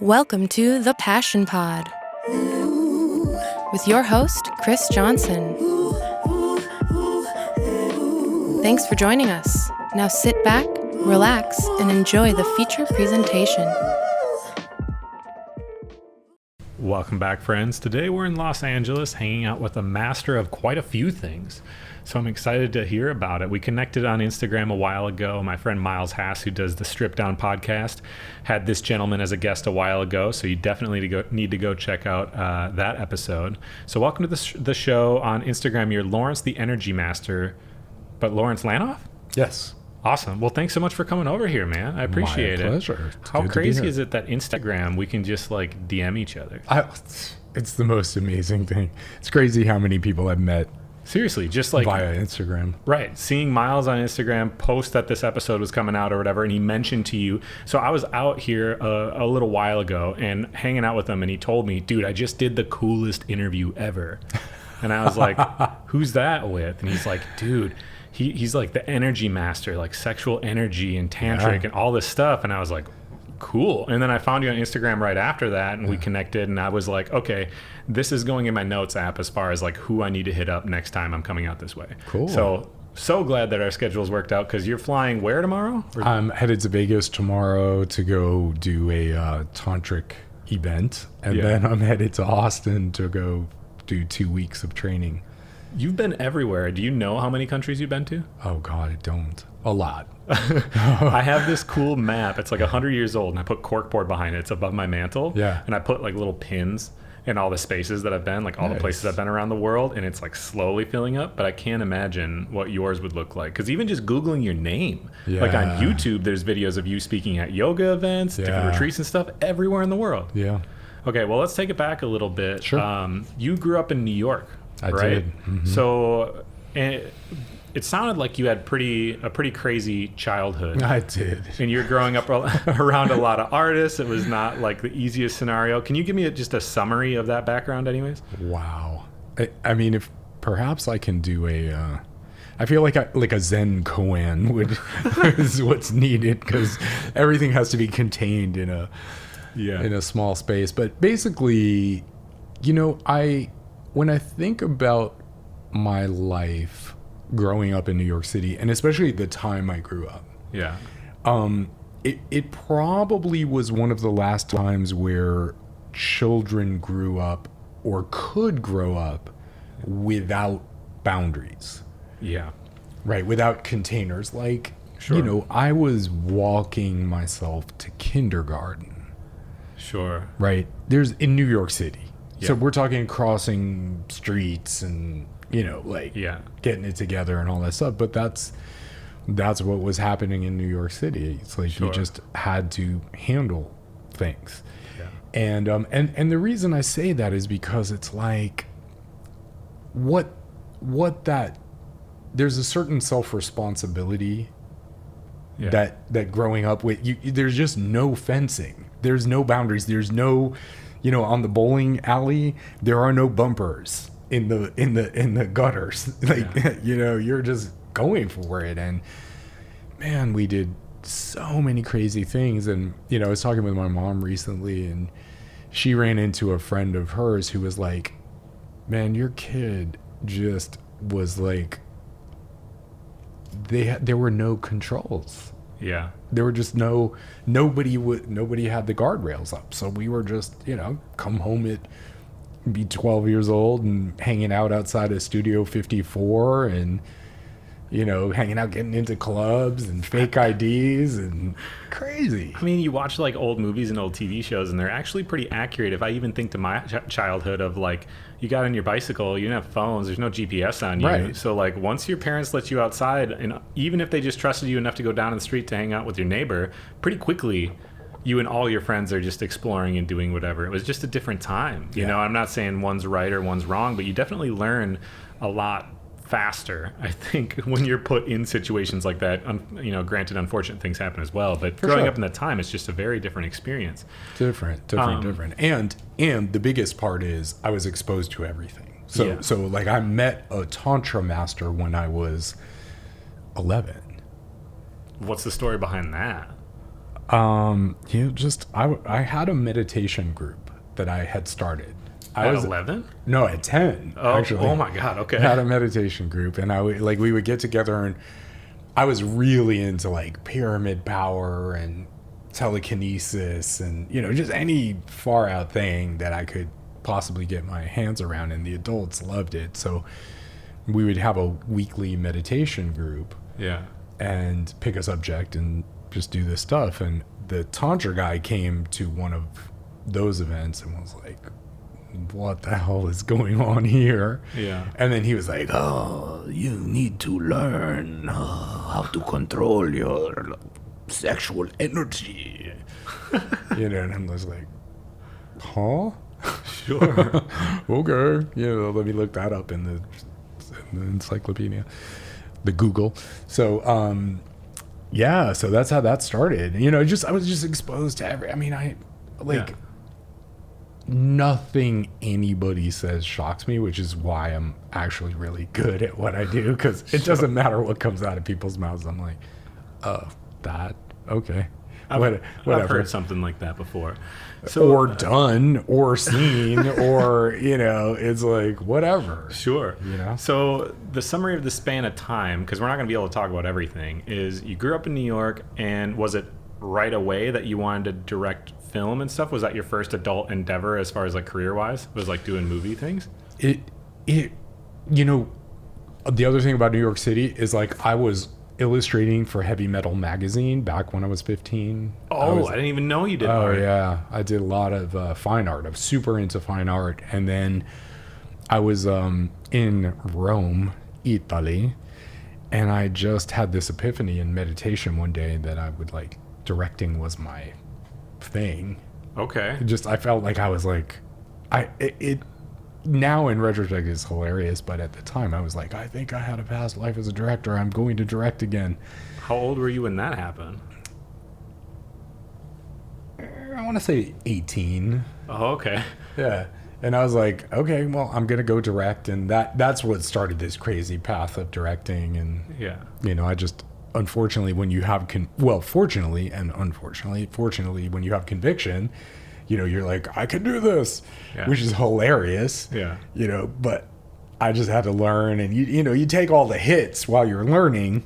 Welcome to The Passion Pod with your host, Chris Johnson. Thanks for joining us. Now sit back, relax, and enjoy the feature presentation. Welcome back, friends. Today we're in Los Angeles hanging out with a master of quite a few things. So I'm excited to hear about it. We connected on Instagram a while ago. My friend Miles Hass, who does the Strip Down podcast, had this gentleman as a guest a while ago. So you definitely need to go check out that episode. So welcome to the show on Instagram. You're Lawrence the Energy Master, but Lawrence Lanoff? Yes. Awesome. Well, thanks so much for coming over here, man. I appreciate it. My pleasure. How crazy is it that Instagram, we can just like DM each other? It's the most amazing thing. It's crazy how many people I've met. Seriously, just like via Instagram. Right. Seeing Miles on Instagram post that this episode was coming out or whatever, and he mentioned to you. So I was out here a little while ago and hanging out with him, and he told me, dude, I just did the coolest interview ever. And I was like, who's that with? And he's like, dude, he's like the energy master, like sexual energy and tantric and all this stuff. And I was like, cool. And then I found you on Instagram right after that, and we connected, and I was like, okay, this is going in my notes app as far as like who I need to hit up next time I'm coming out this way. Cool. So glad that our schedules worked out, because you're flying where tomorrow? I'm headed to Vegas tomorrow to go do a Tantric event, and then I'm headed to Austin to go do 2 weeks of training. You've been everywhere. Do you know how many countries you've been to? Oh God, I don't. A lot. I have this cool map. It's like 100 years old, and I put corkboard behind it. It's above my mantle. Yeah. And I put like little pins in all the spaces that I've been, like all the places I've been around the world, and it's like slowly filling up. But I can't imagine what yours would look like, because even just Googling your name, like on YouTube, there's videos of you speaking at yoga events, different retreats and stuff everywhere in the world. Yeah. Okay, well, let's take it back a little bit. Sure. You grew up in New York, right? I did. Mm-hmm. So it sounded like you had a pretty crazy childhood. I did. And you're growing up around a lot of artists. It was not like the easiest scenario. Can you give me just a summary of that background anyways? Wow. I mean, if perhaps I can do I feel like a Zen koan is what's needed, because everything has to be contained in a small space. But basically, when I think about my life growing up in New York City, and especially the time I grew up, it probably was one of the last times where children grew up or could grow up without boundaries. Yeah. Right, without containers. Like, I was walking myself to kindergarten. Sure. Right? There's in New York City. Yeah. So we're talking crossing streets and, getting it together and all that stuff. But that's what was happening in New York City. It's like you just had to handle things. Yeah. And the reason I say that is because it's like there's a certain self-responsibility that growing up with you, there's just no fencing. There's no boundaries. There's no, on the bowling alley, there are no bumpers in the gutters. You're just going for it. And man, we did so many crazy things. And, I was talking with my mom recently, and she ran into a friend of hers who was like, man, your kid just was like, there were no controls. Yeah. There were just nobody had the guardrails up. So we were just, come home be 12 years old and hanging out outside of Studio 54 and, hanging out, getting into clubs and fake IDs and crazy. I mean, you watch like old movies and old TV shows, and they're actually pretty accurate. If I even think to my childhood of like, you got on your bicycle, you didn't have phones, there's no GPS on you. Right. So like once your parents let you outside, and even if they just trusted you enough to go down the street to hang out with your neighbor, pretty quickly you and all your friends are just exploring and doing whatever. It was just a different time. You know, I'm not saying one's right or one's wrong, but you definitely learn a lot faster, I think, when you're put in situations like that. Granted, unfortunate things happen as well, but growing up in that time, it's just a very different experience. Different. And the biggest part is I was exposed to everything. So like I met a Tantra master when I was 11. What's the story behind that? I had a meditation group that I had started. I At was 11? No, at 10. Oh, actually. oh my God. Okay. I had a meditation group, and we would get together, and I was really into like pyramid power and telekinesis and just any far out thing that I could possibly get my hands around, and the adults loved it. So we would have a weekly meditation group. Yeah. And pick a subject and just do this stuff. And the Tantra guy came to one of those events and was like, what the hell is going on here? Yeah. And then he was like, oh, you need to learn how to control your sexual energy. And I was like, huh? Sure. Okay. Let me look that up in the encyclopedia, the Google. So, so that's how that started. I was just exposed to nothing anybody says shocks me, which is why I'm actually really good at what I do, because it doesn't matter what comes out of people's mouths. I'm like, oh, that, okay. I've Whatever. heard something like that before. Or done, or seen, or, it's like, whatever. Sure. So the summary of the span of time, because we're not going to be able to talk about everything, is you grew up in New York, and was it right away that you wanted to direct film and stuff? Was that your first adult endeavor as far as like career-wise? Was like doing movie things? The other thing about New York City is like I was illustrating for Heavy Metal magazine back when I was 15. I didn't even know you did art. Oh yeah, I did a lot of fine art. I was super into fine art, and then I was in Rome, Italy, and I just had this epiphany in meditation one day that I would like directing was my thing. Okay. I felt like I was like, now in retrospect it's hilarious, but at the time I was like, I think I had a past life as a director. I'm going to direct again. How old were you when that happened? I want to say 18. Oh, okay. Yeah. And I was like, okay, well, I'm going to go direct. And that's what started this crazy path of directing. And, I just, unfortunately, when you have, fortunately and unfortunately, when you have conviction, you're like, I can do this, which is hilarious. Yeah. But I just had to learn. And, you take all the hits while you're learning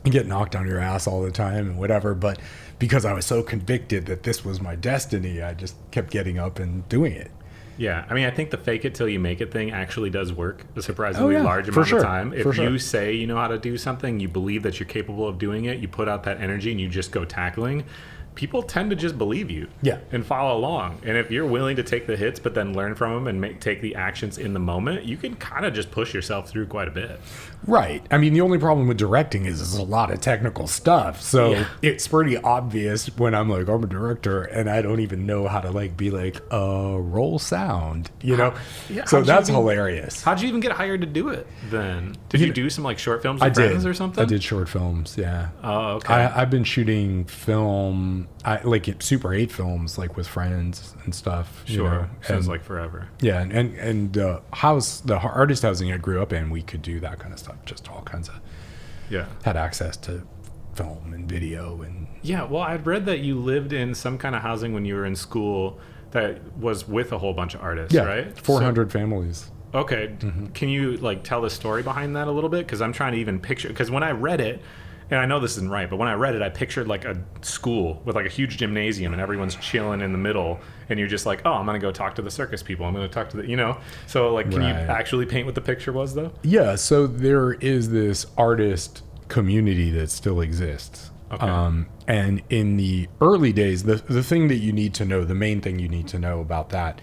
and get knocked on your ass all the time and whatever. But because I was so convicted that this was my destiny, I just kept getting up and doing it. Yeah, I think the fake it till you make it thing actually does work a surprisingly large amount of time. If you say you know how to do something, you believe that you're capable of doing it, you put out that energy and you just go tackling, people tend to just believe you and follow along. And if you're willing to take the hits but then learn from them and take the actions in the moment, you can kind of just push yourself through quite a bit. Right. The only problem with directing is there's a lot of technical stuff. So it's pretty obvious when I'm like, I'm a director and I don't even know how to be like, roll sound, So that's hilarious. How'd you even get hired to do it then? Did you do some short films with friends or something? I did short films, yeah. Oh, okay. I've been shooting film, Super 8 films, with friends and stuff. Sure. Sounds like forever. Yeah, and the artist housing I grew up in, we could do that kind of stuff. Just all kinds of. Yeah. Had access to film and video and. Yeah, well, I'd read that you lived in some kind of housing when you were in school that was with a whole bunch of artists, right? 400 families. Okay. Mm-hmm. Can you tell the story behind that a little bit? Because I'm trying to even picture. Because when I read it. And I know this isn't right, but when I read it, I pictured a school with a huge gymnasium and everyone's chilling in the middle, and you're just like, oh, I'm gonna go talk to the circus people. I'm gonna talk to the, So can you actually paint what the picture was though? Yeah. So there is this artist community that still exists. Okay. And in the early days, the thing that you need to know, the main thing you need to know about that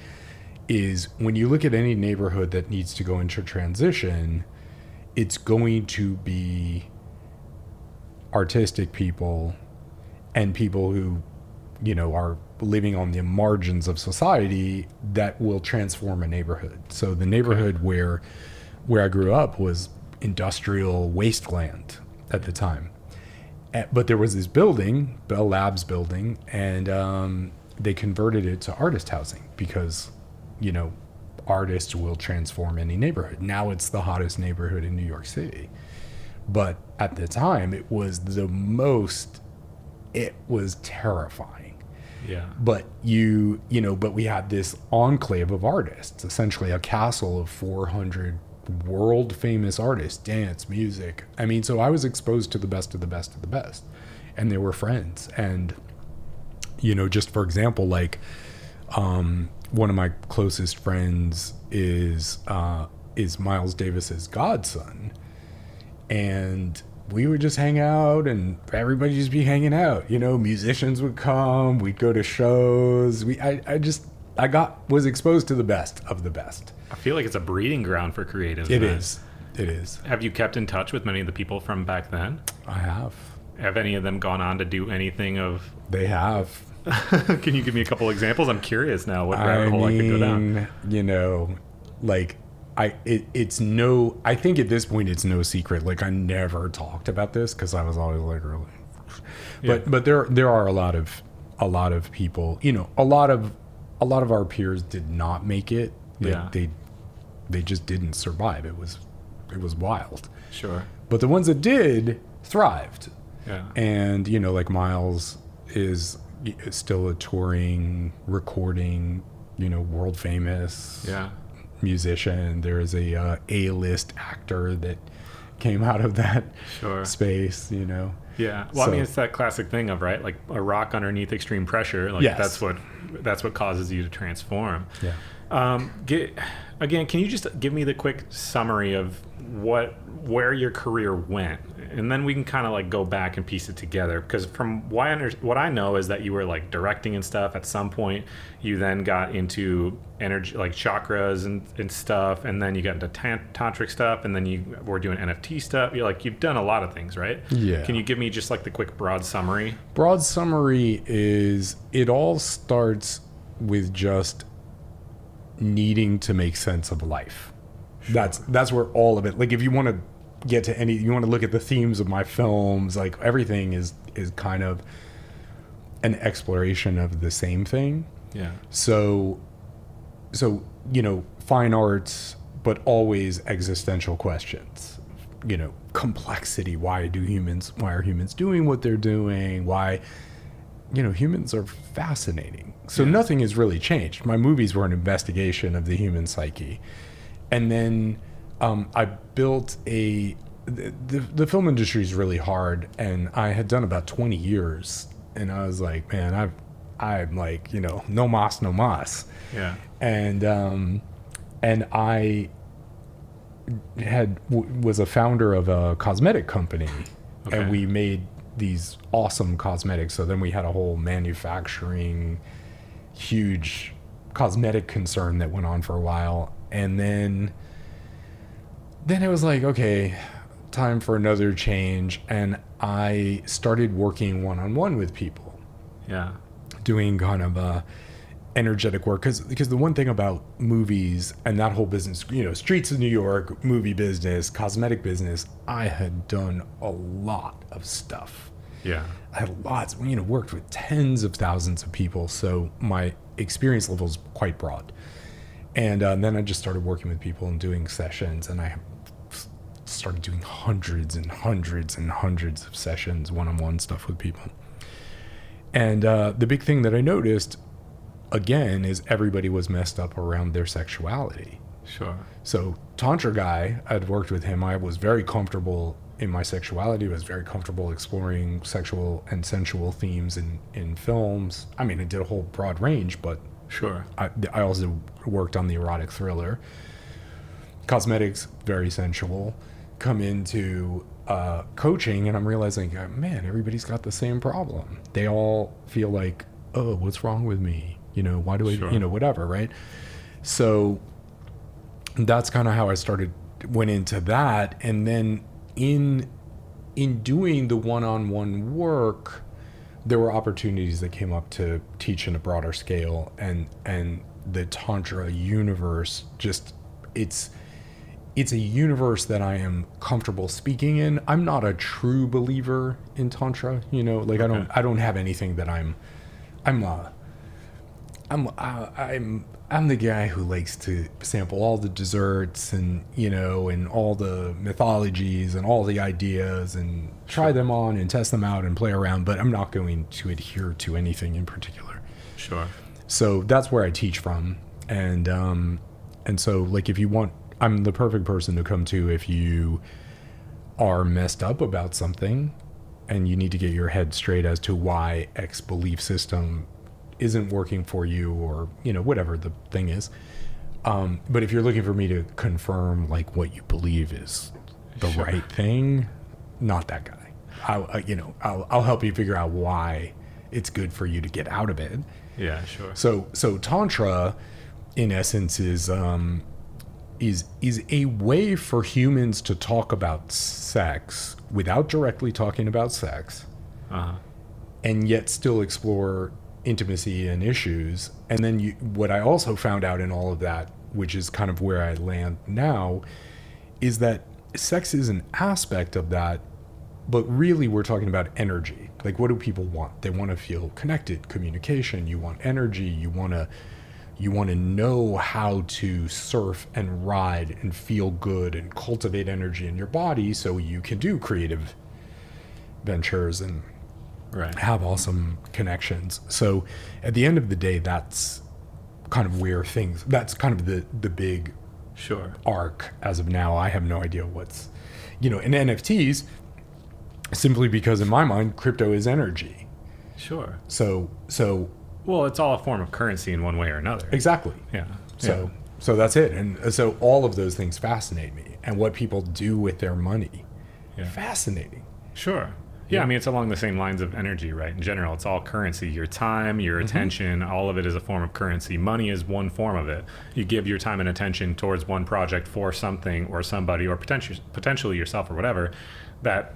is when you look at any neighborhood that needs to go into transition, it's going to be artistic people and people who are living on the margins of society that will transform a neighborhood. So the neighborhood where I grew up was industrial wasteland at the time, but there was this building, Bell Labs building, and they converted it to artist housing because artists will transform any neighborhood. Now it's the hottest neighborhood in New York City. But at the time, it was the most it was terrifying. Yeah. But but we had this enclave of artists, essentially a castle of 400 world famous artists, dance, music. I mean, so I was exposed to the best of the best of the best, and they were friends. And, just for example, like, one of my closest friends is Miles Davis's godson, and we would just hang out, and everybody just be hanging out. Musicians would come, we'd go to shows. I was exposed to the best of the best. I feel like it's a breeding ground for creatives. It is. Have you kept in touch with many of the people from back then? I have. Have any of them gone on to do anything of? They have. Can you give me a couple examples? I'm curious now what rabbit hole I could go down. I think at this point it's no secret. Like, I never talked about this because I was always like, really. But there are a lot of people, a lot of our peers did not make it. They just didn't survive. It was wild. Sure. But the ones that did thrived. Yeah. And, like Miles is still a touring, recording, world famous musician. There is a A-list actor that came out of that space, Yeah. Well, I mean, it's that classic thing of, right, like a rock underneath extreme pressure. Like, yes. that's what causes you to transform. Yeah. Again, can you just give me the quick summary of where your career went, and then we can kind of like go back and piece it together? Because from what I know is that you were like directing and stuff. At some point, you then got into energy, like chakras and stuff, and then you got into tantric stuff, and then you were doing NFT stuff. You've done a lot of things, right? Yeah. Can you give me just like the quick broad summary? Broad summary is it all starts with just needing to make sense of life. Sure. That's where all of it, like, if you want to get to you want to look at the themes of my films, like, everything is kind of an exploration of the same thing. Yeah. So fine arts, but always existential questions. Complexity. Why are humans doing what they're doing? Why humans are fascinating. So nothing has really changed. My movies were an investigation of the human psyche. And then I built the film industry is really hard, and I had done about 20 years, and I was like, man, I'm like, no mas. Yeah. And I was a founder of a cosmetic company, and we made these awesome cosmetics. So then we had a whole manufacturing, huge cosmetic concern that went on for a while. And then it was like, okay, time for another change. And I started working one-on-one with people. Yeah. Doing kind of energetic work. Because the one thing about movies and that whole business, streets of New York, movie business, cosmetic business, I had done a lot of stuff. Yeah. I had lots, worked with tens of thousands of people. So my experience level is quite broad. And then I just started working with people and doing sessions, and I started doing hundreds and hundreds and hundreds of sessions, one-on-one stuff with people. And the big thing that I noticed, again, is everybody was messed up around their sexuality. Sure. So Tantra guy, I'd worked with him. I was very comfortable in my sexuality. I was very comfortable exploring sexual and sensual themes in films. I mean, I did a whole broad range, but sure. I also worked on the erotic thriller. Cosmetics, very sensual. Come into coaching, and I'm realizing, man, everybody's got the same problem. They all feel like, oh, what's wrong with me? Why do I, whatever, right? So that's kind of how I went into that. And then in doing the one-on-one work, there were opportunities that came up to teach in a broader scale, and the Tantra universe, just it's a universe that I am comfortable speaking in. I'm not a true believer in Tantra, I don't have anything that I'm the guy who likes to sample all the desserts and, and all the mythologies and all the ideas and try them on and test them out and play around, but I'm not going to adhere to anything in particular. Sure. So that's where I teach from. And so like, if you want, I'm the perfect person to come to if you are messed up about something and you need to get your head straight as to why X belief system isn't working for you, or whatever the thing is. But if you're looking for me to confirm like what you believe is the right thing, not that guy. I'll help you figure out why it's good for you to get out of it. Yeah, sure. So Tantra, in essence, is a way for humans to talk about sex without directly talking about sex, and yet still explore intimacy and issues. And then what I also found out in all of that, which is kind of where I land now, is that sex is an aspect of that, but really we're talking about energy. Like, what do people want? They want to feel connected, communication. You want energy. You want to know how to surf and ride and feel good and cultivate energy in your body so you can do creative ventures and have awesome connections. So at the end of the day, that's kind of where that's kind of the big arc as of now. I have no idea what's, in NFTs, simply because in my mind, crypto is energy. Sure. So well, it's all a form of currency in one way or another. Exactly. Yeah. So that's it. And so all of those things fascinate me, and what people do with their money. Fascinating. Sure. Yeah, I mean, it's along the same lines of energy, right? In general, it's all currency. Your time, your attention, all of it is a form of currency. Money is one form of it. You give your time and attention towards one project for something or somebody, or potentially yourself or whatever, that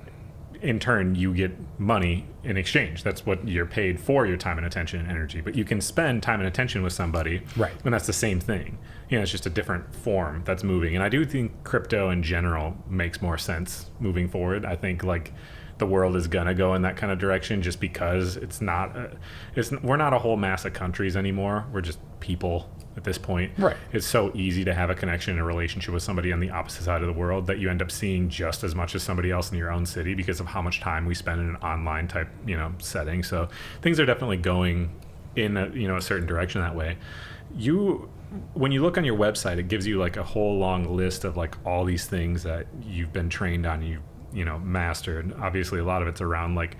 in turn you get money in exchange. That's what you're paid for, your time and attention and energy. But you can spend time and attention with somebody, and that's the same thing. It's just a different form that's moving. And I do think crypto in general makes more sense moving forward. I think like the world is gonna go in that kind of direction, just because we're not a whole mass of countries anymore. We're just people at this point. Right. It's so easy to have a connection and a relationship with somebody on the opposite side of the world that you end up seeing just as much as somebody else in your own city, because of how much time we spend in an online type, setting. So things are definitely going in a certain direction that way. When you look on your website, it gives you like a whole long list of like all these things that you've been trained on, mastered. Obviously a lot of it's around like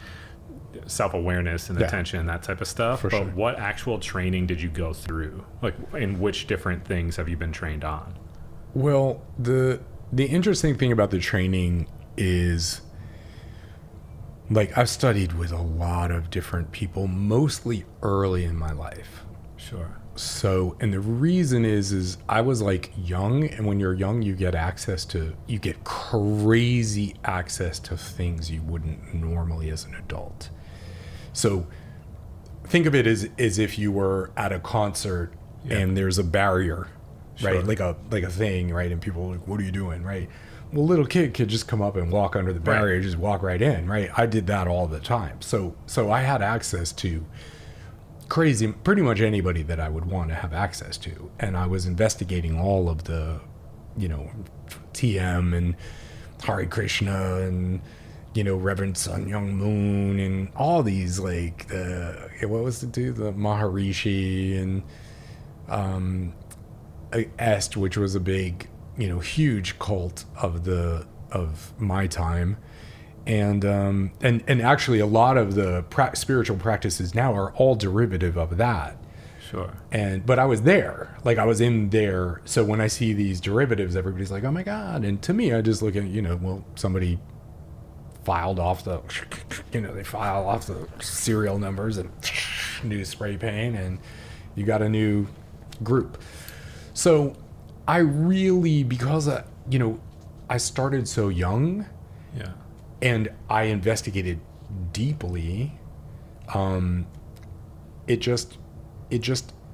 self-awareness and attention, that type of stuff. But what actual training did you go through? Like, in which different things have you been trained on? Well, the interesting thing about the training is, like, I've studied with a lot of different people, mostly early in my life. Sure. So, and the reason is I was like young, and when you're young, you get crazy access to things you wouldn't normally as an adult. So think of it as if you were at a concert and there's a barrier, right? Like a thing, right? And people are like, what are you doing? Right. Well, little kid could just come up and walk under the barrier, just walk right in, right? I did that all the time. So I had access to pretty much anybody that I would want to have access to. And I was investigating all of the, TM and Hare Krishna and, Reverend Sun Young Moon and all these, like, what was the dude? The Maharishi and Est, which was a big, huge cult of my time. And actually a lot of the spiritual practices now are all derivative of that. Sure. But I was there, like I was in there. So when I see these derivatives, everybody's like, oh my God. And to me, I just look at, somebody filed off they file off the serial numbers and new spray paint, and you got a new group. So I really, because I started so young, and I investigated deeply,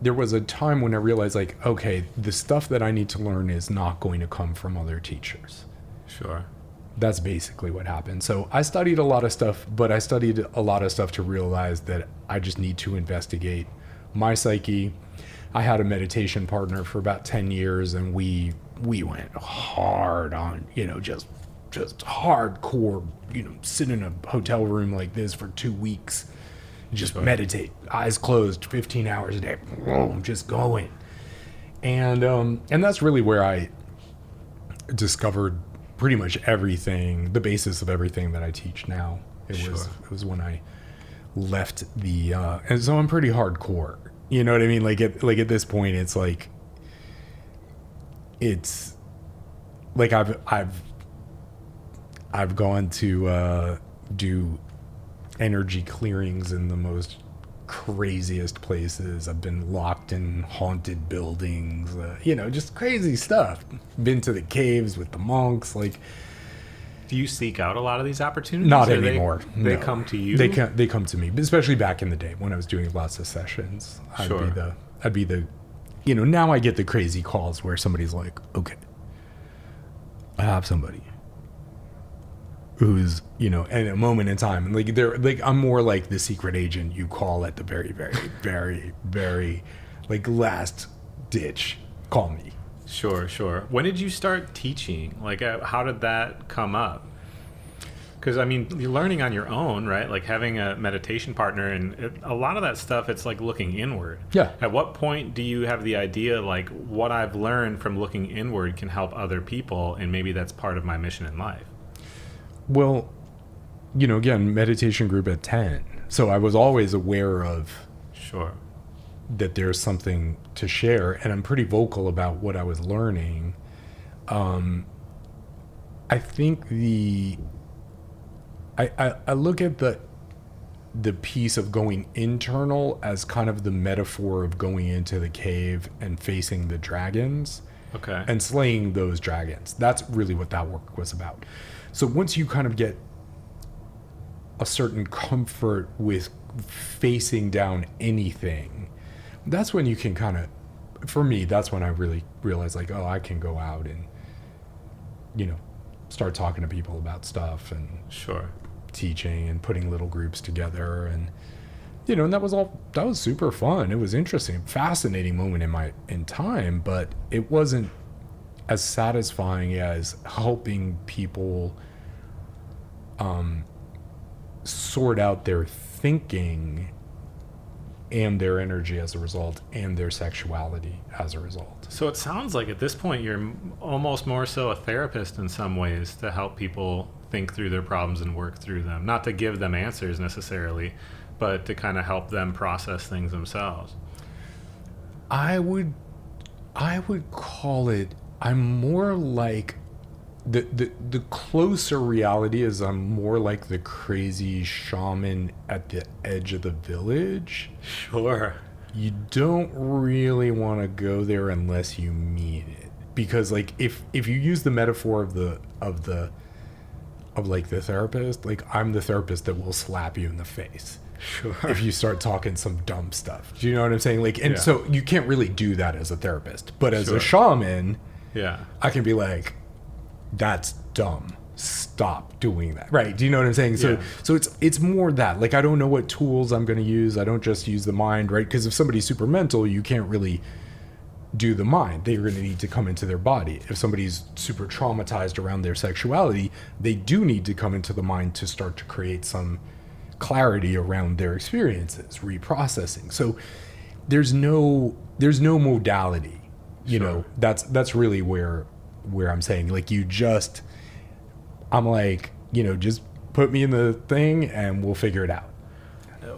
there was a time when I realized, like, okay, the stuff that I need to learn is not going to come from other teachers. Sure. That's basically what happened. So I studied a lot of stuff, but I studied a lot of stuff to realize that I just need to investigate my psyche, I had a meditation partner for about 10 years, and we went hard on, just hardcore, sit in a hotel room like this for 2 weeks, just meditate, eyes closed, 15 hours a day, just going. And that's really where I discovered pretty much everything, the basis of everything that I teach now. It was when I left and so I'm pretty hardcore. You know what I mean? Like at this point, it's like I've gone to do energy clearings in the most craziest places. I've been locked in haunted buildings, just crazy stuff. Been to the caves with the monks. Like, do you seek out a lot of these opportunities? Not anymore. They No. come to you? They come to me, especially back in the day when I was doing lots of sessions. I'd be the now I get the crazy calls where somebody's like, okay, I have somebody who's, at a moment in time, and they're like, I'm more like the secret agent you call at the very, very, very, very, last ditch. Call me. Sure. When did you start teaching? Like, how did that come up? Because, you're learning on your own, right? Like having a meditation partner, and a lot of that stuff, it's like looking inward. Yeah. At what point do you have the idea, like, what I've learned from looking inward can help other people, and maybe that's part of my mission in life? Well, again, meditation group at 10. So I was always aware of that there's something to share, and I'm pretty vocal about what I was learning. I think I look at the piece of going internal as kind of the metaphor of going into the cave and facing the dragons. Okay. And slaying those dragons. That's really what that work was about. So once you kind of get a certain comfort with facing down anything, that's when you can kind of, for me, that's when I really realized, like, oh, I can go out and, start talking to people about stuff and teaching and putting little groups together. And, and that was super fun. It was interesting, fascinating moment in time, but it wasn't as satisfying as helping people sort out their thinking and their energy as a result, and their sexuality as a result. So it sounds like at this point you're almost more so a therapist in some ways, to help people think through their problems and work through them. Not to give them answers necessarily, but to kind of help them process things themselves. I would call it, I'm more like the closer reality is I'm more like the crazy shaman at the edge of the village. Sure. You don't really want to go there unless you mean it, because like if you use the metaphor of the therapist, like I'm the therapist that will slap you in the face. Sure. If you start talking some dumb stuff. Do you know what I'm saying? Like, and so you can't really do that as a therapist, but as a shaman, I can be like, that's dumb. Stop doing that. Right. Do you know what I'm saying? So it's more that, like, I don't know what tools I'm going to use. I don't just use the mind, right? Because if somebody's super mental, you can't really do the mind. They're going to need to come into their body. If somebody's super traumatized around their sexuality, they do need to come into the mind to start to create some clarity around their experiences, reprocessing. So there's no modality, you know. That's really where I'm saying, like, I'm like, just put me in the thing and we'll figure it out.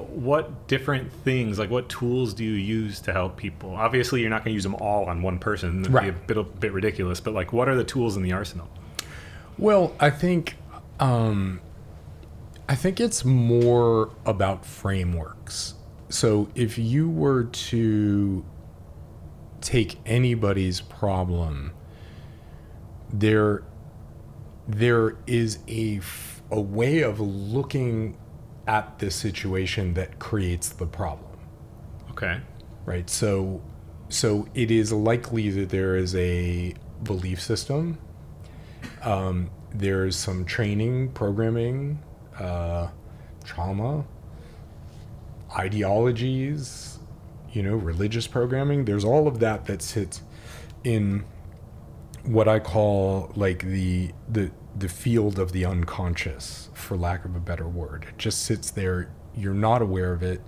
What different things, like what tools do you use to help people? Obviously you're not going to use them all on one person. That'd be a bit ridiculous, but like, what are the tools in the arsenal? Well, I think it's more about frameworks. So if you were to take anybody's problem, there is a way of looking at the situation that creates the problem. Okay. Right. So it is likely that there is a belief system. There's some training, programming, trauma, ideologies, religious programming. There's all of that sits in what I call like the field of the unconscious, for lack of a better word. It just sits there. You're not aware of it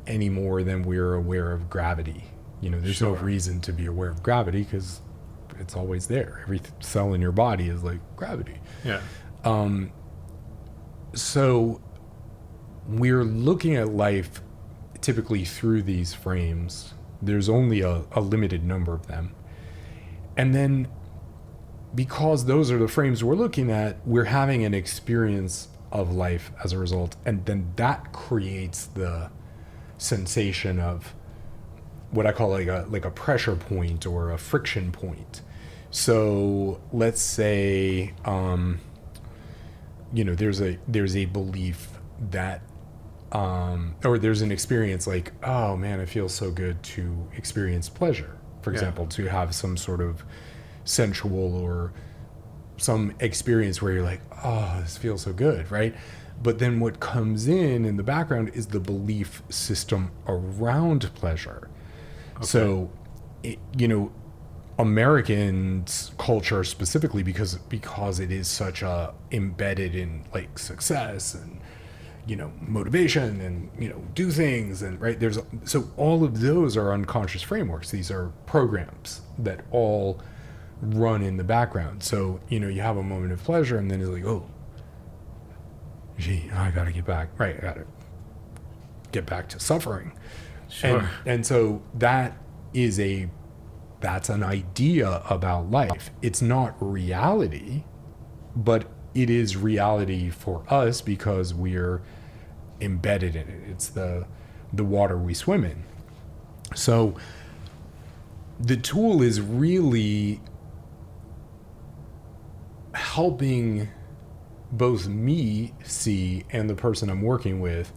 any more than we're aware of gravity. There's no reason to be aware of gravity because it's always there. Every cell in your body is like gravity. Yeah. So we're looking at life typically through these frames. There's only a limited number of them. And then because those are the frames we're looking at, we're having an experience of life as a result. And then that creates the sensation of what I call like a pressure point or a friction point. So let's say, there's a belief that, or there's an experience like, oh man, it feels so good to experience pleasure. For example, to have some sort of sensual or some experience where you're like, oh, this feels so good, right? But then what comes in the background is the belief system around pleasure. Okay. So, Americans' culture specifically, because it is such a embedded in like success and motivation and do things, and right, so all of those are unconscious frameworks. These are programs that all run in the background. So you have a moment of pleasure and then it's like, oh gee, I gotta get back, right, I gotta get back to suffering. Sure. And so that's an idea about life. It's not reality, but it is reality for us because we're embedded in it. It's the water we swim in. So the tool is really helping both me see and the person I'm working with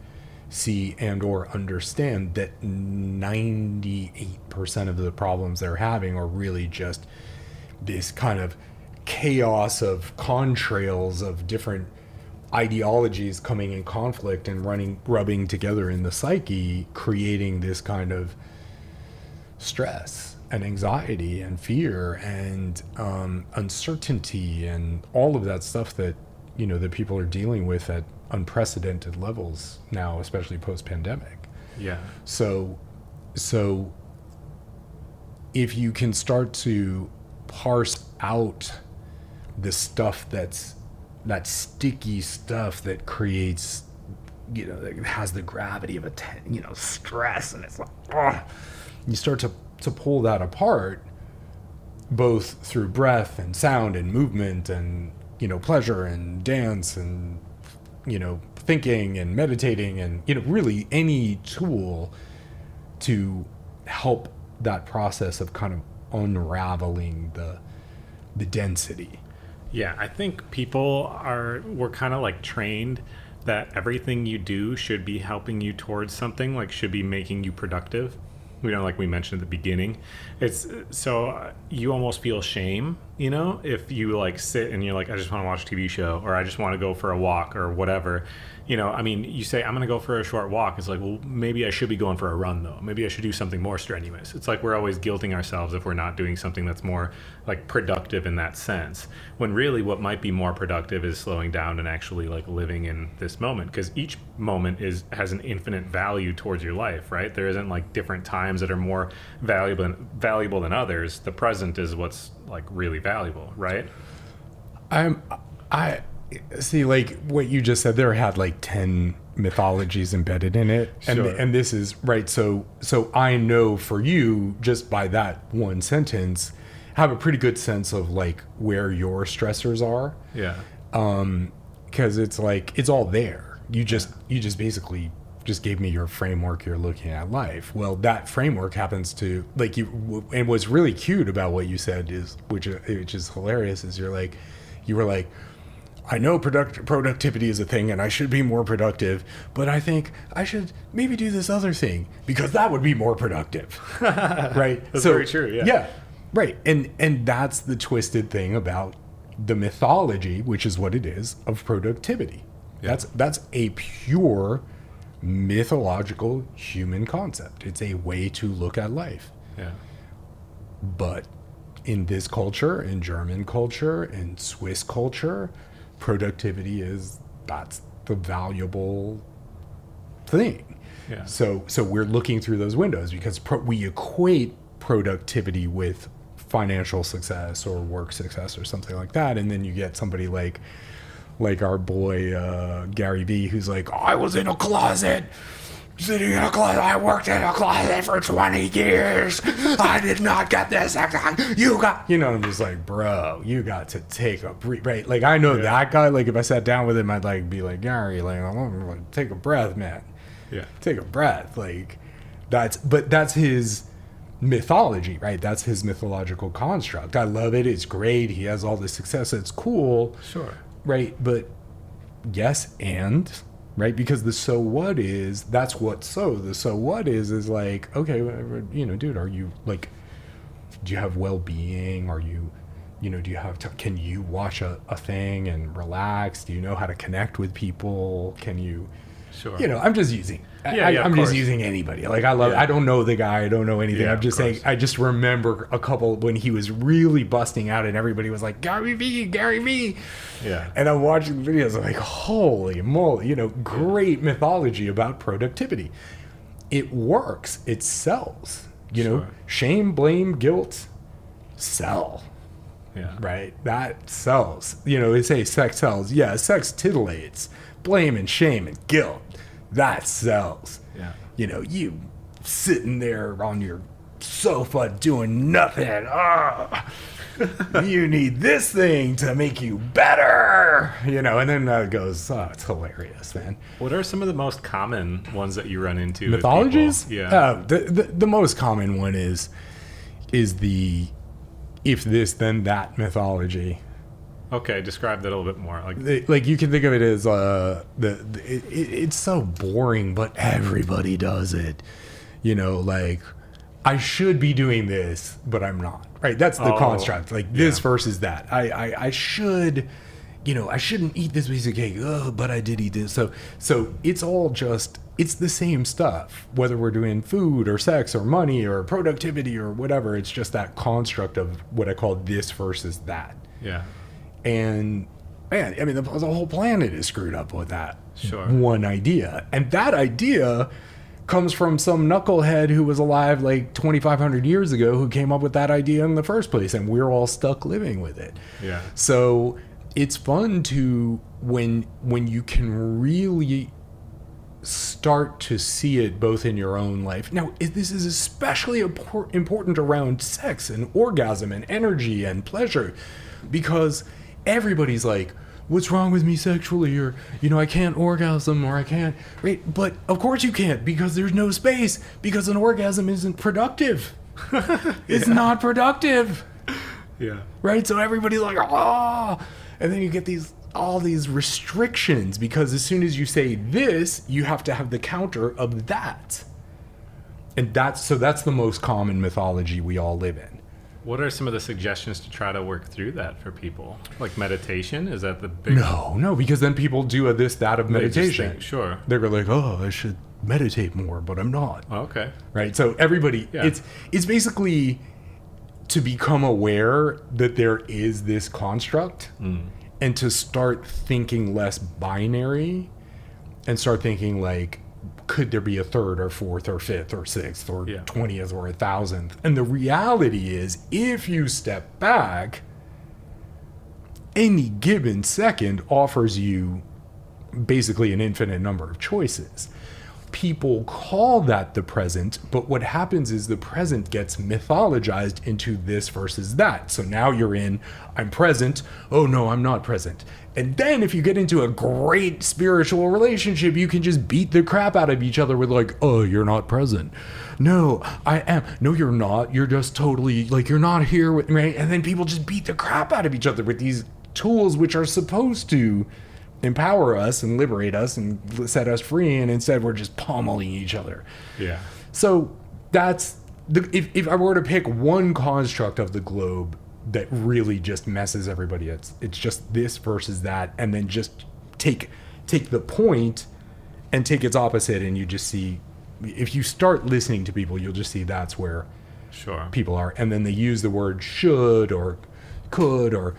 see and or understand that 98% of the problems they're having are really just this kind of chaos of contrails of different ideologies coming in conflict and rubbing together in the psyche, creating this kind of stress and anxiety and fear and uncertainty and all of that stuff that that people are dealing with at unprecedented levels now, especially post-pandemic. Yeah. So if you can start to parse out the stuff that sticky stuff that creates, that has the gravity of stress, and it's like, you start to pull that apart, both through breath and sound and movement and, pleasure and dance and, thinking and meditating and, really any tool to help that process of kind of unraveling the density. Yeah, I think we're kind of like trained that everything you do should be helping you towards something, like should be making you productive. Like we mentioned at the beginning, it's so you almost feel shame, if you like sit and you're like, I just want to watch a TV show, or I just want to go for a walk or whatever. You say, I'm going to go for a short walk. It's like, well, maybe I should be going for a run though. Maybe I should do something more strenuous. It's like we're always guilting ourselves if we're not doing something that's more like productive in that sense, when really what might be more productive is slowing down and actually like living in this moment, because each moment has an infinite value towards your life, right? There isn't like different times that are more valuable than others. The present is what's like really valuable, right? I see, like what you just said there had like 10 mythologies embedded in it. Sure. And this is right. So I know for you, just by that one sentence, have a pretty good sense of like where your stressors are. Yeah. Cause it's like, it's all there. You just basically just gave me your framework. You're looking at life. Well, that framework happens to like and what's really cute about what you said is, which is hilarious, is you were like, I know productivity is a thing and I should be more productive, but I think I should maybe do this other thing because that would be more productive. Right? That's very true. Yeah. Yeah. Right. And that's the twisted thing about the mythology, which is what it is, of productivity. Yeah. That's a pure mythological human concept. It's a way to look at life. Yeah. But in this culture, in German culture, in Swiss culture, productivity that's the valuable thing. Yeah. So we're looking through those windows because we equate productivity with financial success or work success or something like that. And then you get somebody like our boy Gary Vee, who's like, I was in a closet, sitting in a closet. I worked in a closet for 20 years. I did not get this. I'm just like, bro, you got to take a breath, right? Like, I know that guy. Like, if I sat down with him, I'd like be like, Gary, like, I want to take a breath, man. Yeah. Take a breath. Like, that's his mythology, right? That's his mythological construct. I love it. It's great. He has all this success. It's cool. Sure. Right. But yes, and right, because the so what is, that's what the so what is like, okay, dude, are you like, do you have well-being? Are you, do you have can you watch a thing and relax? Do you know how to connect with people? Can you, sure, I'm just using, I'm just using anybody. Like, I don't know the guy. I don't know anything. Yeah, I'm just saying, I just remember a couple when he was really busting out and everybody was like, Gary Vee. Yeah. And I'm watching the videos, I'm like, holy moly, great mythology about productivity. It works. It sells. Shame, blame, guilt, sell. Yeah. Right? That sells. They say sex sells. Yeah, sex titillates. Blame and shame and guilt, that sells. Yeah. You sitting there on your sofa doing nothing. You need this thing to make you better. And then that goes, it's hilarious, man. What are some of the most common ones that you run into? Mythologies? Yeah. The most common one is the if this then that mythology. Okay, describe that a little bit more. Like you can think of it as it's so boring, but everybody does it. Like, I should be doing this, but I'm not. Right? That's the construct. Like this versus that. I should, I shouldn't eat this piece of cake. But I did eat this. So it's all just, it's the same stuff. Whether we're doing food or sex or money or productivity or whatever, it's just that construct of what I call this versus that. Yeah. And man, I mean, the whole planet is screwed up with that one idea. And that idea comes from some knucklehead who was alive like 2,500 years ago who came up with that idea in the first place. And we're all stuck living with it. Yeah. So it's fun to, when you can really start to see it both in your own life. Now, this is especially important around sex and orgasm and energy and pleasure, because everybody's like, what's wrong with me sexually? Or, I can't orgasm, or I can't, right? But of course you can't, because there's no space, because an orgasm isn't productive. It's not productive. Yeah. Right? So everybody's like, and then you get all these restrictions, because as soon as you say this, you have to have the counter of that. And that's the most common mythology we all live in. What are some of the suggestions to try to work through that for people? Like meditation? Is that the big... No, because then people do that of meditation. Sure. They're like, I should meditate more, but I'm not. Oh, okay. Right? So everybody, it's basically to become aware that there is this construct and to start thinking less binary and start thinking like, could there be a third or fourth or fifth or sixth or 20th or 1,000th? And the reality is, if you step back, any given second offers you basically an infinite number of choices. People call that the present, but what happens is the present gets mythologized into this versus that. So now you're in, I'm present, oh no, I'm not present. And then if you get into a great spiritual relationship, you can just beat the crap out of each other with like, oh, you're not present. No, I am. No, you're not. You're just totally, like, you're not here with me. Right? And then people just beat the crap out of each other with these tools which are supposed to empower us and liberate us and set us free, and instead we're just pummeling each other. Yeah. So that's if I were to pick one construct of the globe that really just messes everybody, it's just this versus that, and then just take the point and take its opposite, and you just see, if you start listening to people, you'll just see that's where Sure. people are. And then they use the word should or could, or,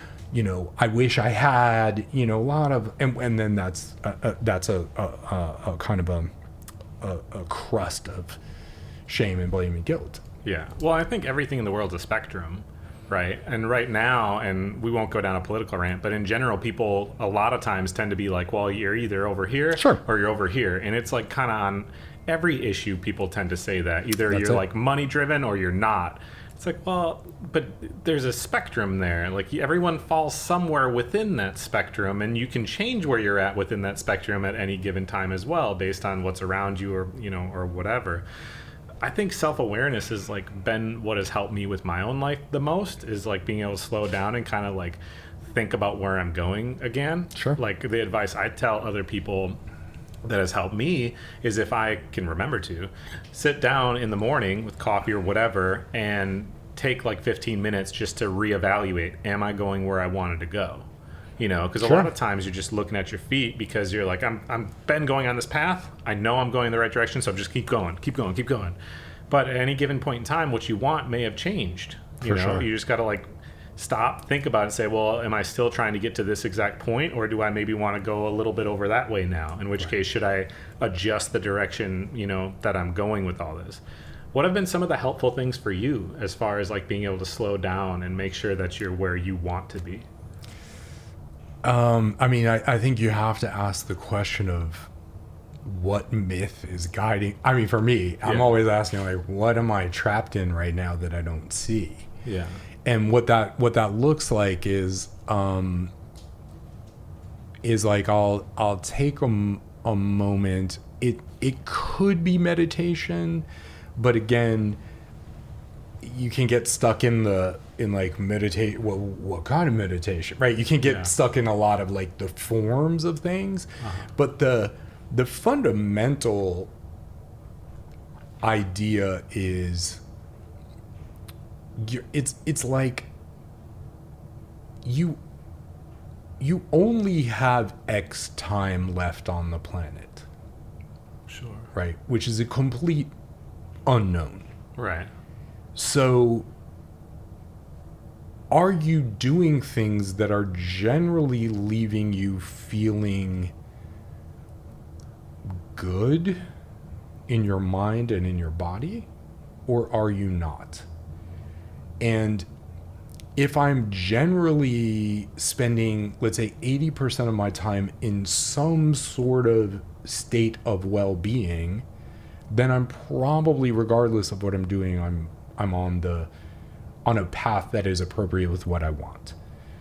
I wish I had, a lot of, and then that's a kind of a crust of shame and blame and guilt. Yeah. Well, I think everything in the world's a spectrum, right? And right now, and we won't go down a political rant, but in general, people a lot of times tend to be like, well, you're either over here Sure. or you're over here. And it's like kind of on every issue, people tend to say that. Either That's you're it. like money driven or you're not. It's like, well, but there's a spectrum there. Like everyone falls somewhere within that spectrum, and you can change where you're at within that spectrum at any given time as well, based on what's around you, or or whatever. I think self-awareness has like been what has helped me with my own life the most, is like being able to slow down and kind of like think about where I'm going again. Sure. Like the advice I tell other people that has helped me is, if I can remember to, sit down in the morning with coffee or whatever and take like 15 minutes just to reevaluate, am I going where I wanted to go? Because a Sure. lot of times you're just looking at your feet because you're like, I'm been going on this path. I know I'm going in the right direction, so just keep going. But at any given point in time, what you want may have changed. For sure. You just got to like stop, think about it, and say, well, am I still trying to get to this exact point, or do I maybe want to go a little bit over that way now? In which case, should I adjust the direction, that I'm going with all this? What have been some of the helpful things for you as far as like being able to slow down and make sure that you're where you want to be? I think you have to ask the question of what myth is guiding. For me, I'm Yeah. always asking, like, what am I trapped in right now that I don't see? Yeah. And what that looks like is like I'll take a moment. It could be meditation, but again, you can get stuck in like meditate. What kind of meditation, right? You can get stuck in a lot of like the forms of things, but the fundamental idea is it's like you only have X time left on the planet, Sure. right? Which is a complete unknown. Right. So are you doing things that are generally leaving you feeling good in your mind and in your body, or are you not? And if I'm generally spending, let's say, 80% of my time in some sort of state of well-being, then I'm probably, regardless of what I'm doing, I'm on a path that is appropriate with what I want.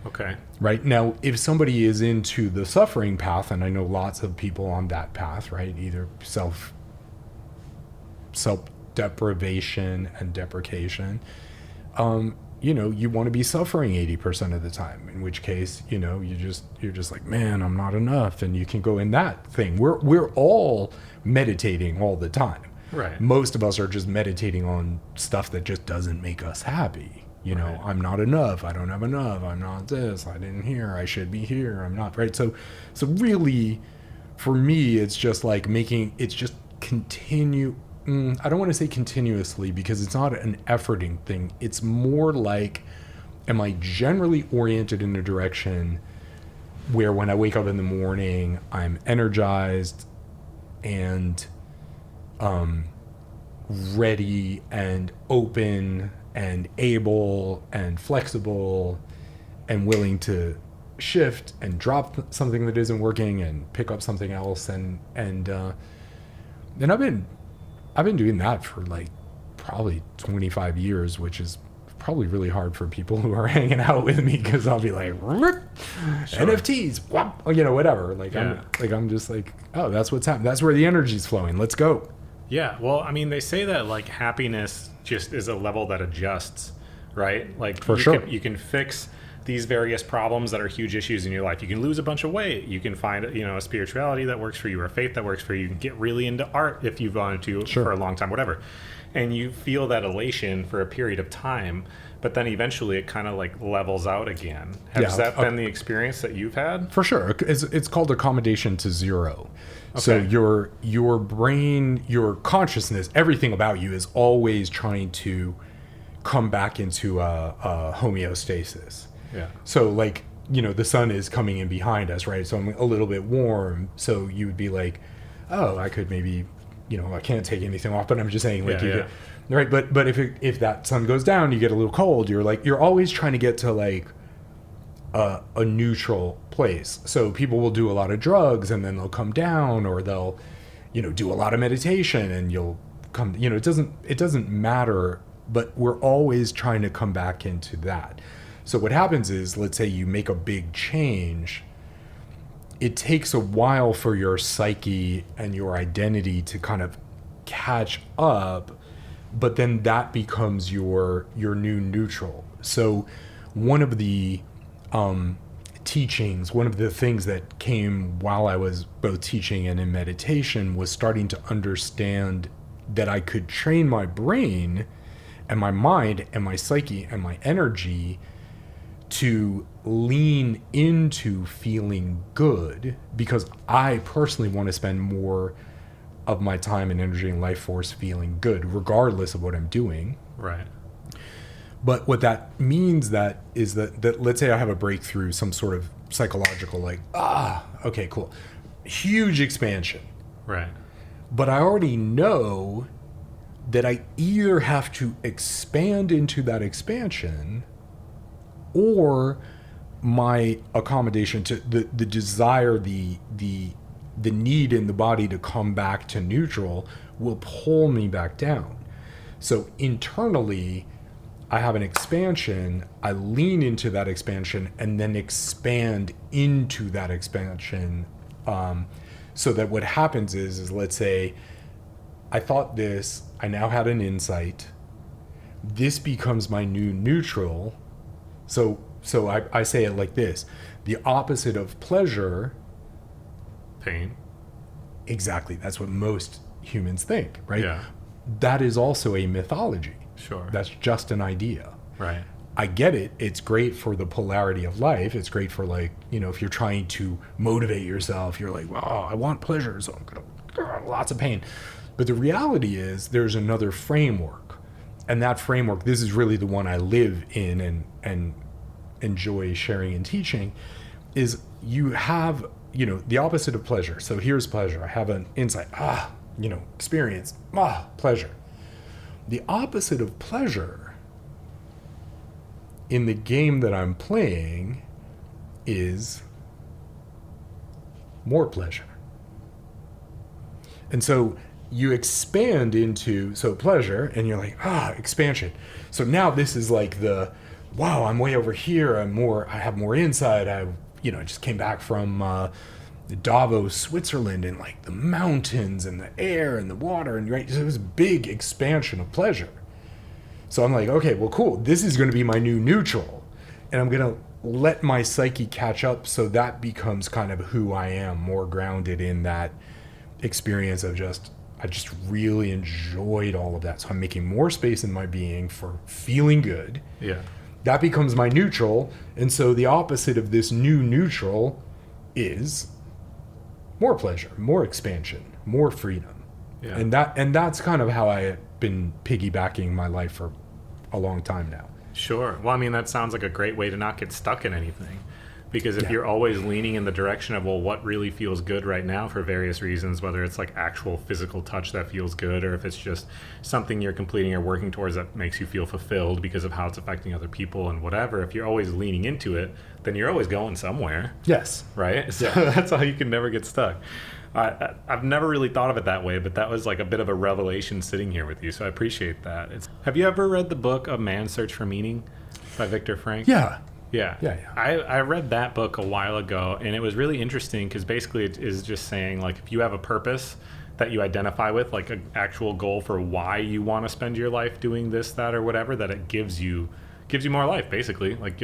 Okay. Right? Now, if somebody is into the suffering path, and I know lots of people on that path, right? Either self-deprivation and deprecation, you want to be suffering 80% of the time, in which case, you're just like, man, I'm not enough. And you can go in that thing. We're all meditating all the time. Right. Most of us are just meditating on stuff that just doesn't make us happy. Right. I'm not enough. I don't have enough. I'm not this. I didn't hear. I should be here. I'm not, right? So really, for me, it's just like continue. I don't want to say continuously, because it's not an efforting thing. It's more like, am I generally oriented in a direction where when I wake up in the morning, I'm energized and ready and open and able and flexible and willing to shift and drop something that isn't working and pick up something else, and I've been doing that for like probably 25 years, which is probably really hard for people who are hanging out with me, because I'll be like, NFTs, whatever. I'm just like, oh, that's what's happening. That's where the energy's flowing. Let's go. Yeah. Well, they say that like happiness just is a level that adjusts, right? Like For sure. You can fix these various problems that are huge issues in your life. You can lose a bunch of weight. You can find, a spirituality that works for you, or a faith that works for you. You can get really into art if you've wanted to for a long time, whatever. And you feel that elation for a period of time, but then eventually it kind of like levels out again. Has that been the experience that you've had? For sure. It's called accommodation to zero. So Okay. your brain, your consciousness, everything about you is always trying to come back into a homeostasis. Yeah. So like, the sun is coming in behind us, right? So I'm a little bit warm. So you would be like, oh, I could maybe, I can't take anything off, but I'm just saying like, Yeah, right. But if that sun goes down, you get a little cold, you're always trying to get to like a neutral place. So people will do a lot of drugs and then they'll come down, or they'll, do a lot of meditation and you'll come, it doesn't matter, but we're always trying to come back into that. So what happens is, let's say you make a big change, it takes a while for your psyche and your identity to kind of catch up, but then that becomes your new neutral. So one of the teachings, one of the things that came while I was both teaching and in meditation, was starting to understand that I could train my brain and my mind and my psyche and my energy to lean into feeling good, because I personally want to spend more of my time and energy and life force feeling good, regardless of what I'm doing. Right. But what that means is that let's say I have a breakthrough, some sort of psychological, like, okay, cool. Huge expansion. Right. But I already know that I either have to expand into that expansion, or my accommodation to the desire, the need in the body to come back to neutral will pull me back down. So internally, I have an expansion, I lean into that expansion and then expand into that expansion. So that what happens is let's say I thought this, I now had an insight, this becomes my new neutral. So I say it like this: the opposite of pleasure, Pain. exactly, that's what most humans think, right? Yeah. That is also a mythology. Sure. That's just an idea. Right. I get it. It's great for the polarity of life. It's great for, like, if you're trying to motivate yourself, you're like, well, I want pleasure, so I'm gonna lots of pain. But the reality is there's another framework. And that framework, this is really the one I live in and enjoy sharing and teaching, is you have, the opposite of pleasure. So here's pleasure. I have an insight, experience, pleasure. The opposite of pleasure in the game that I'm playing is more pleasure. And so you expand into, pleasure, and you're like, expansion. So now this is like wow, I'm way over here. I have more insight. I just came back from Davos, Switzerland, and like the mountains and the air and the water, and right, so it was a big expansion of pleasure. So I'm like, okay, well, cool. This is going to be my new neutral, and I'm going to let my psyche catch up, so that becomes kind of who I am, more grounded in that experience of I just really enjoyed all of that. So I'm making more space in my being for feeling good. Yeah. That becomes my neutral, and so the opposite of this new neutral is more pleasure, more expansion, more freedom. Yeah. And that's kind of how I have been piggybacking my life for a long time now. Sure. Well, I mean, that sounds like a great way to not get stuck in anything. Because if you're always leaning in the direction of, well, what really feels good right now for various reasons, whether it's like actual physical touch that feels good, or if it's just something you're completing or working towards that makes you feel fulfilled because of how it's affecting other people and whatever, if you're always leaning into it, then you're always going somewhere. Yes. Right? So that's how you can never get stuck. I've never really thought of it that way, but that was like a bit of a revelation sitting here with you, so I appreciate that. Have you ever read the book A Man's Search for Meaning by Viktor Frankl? Yeah. Yeah. Yeah. I read that book a while ago, and it was really interesting because basically it is just saying, like, if you have a purpose that you identify with, like an actual goal for why you want to spend your life doing this, that, or whatever, that it gives you more life, basically. Like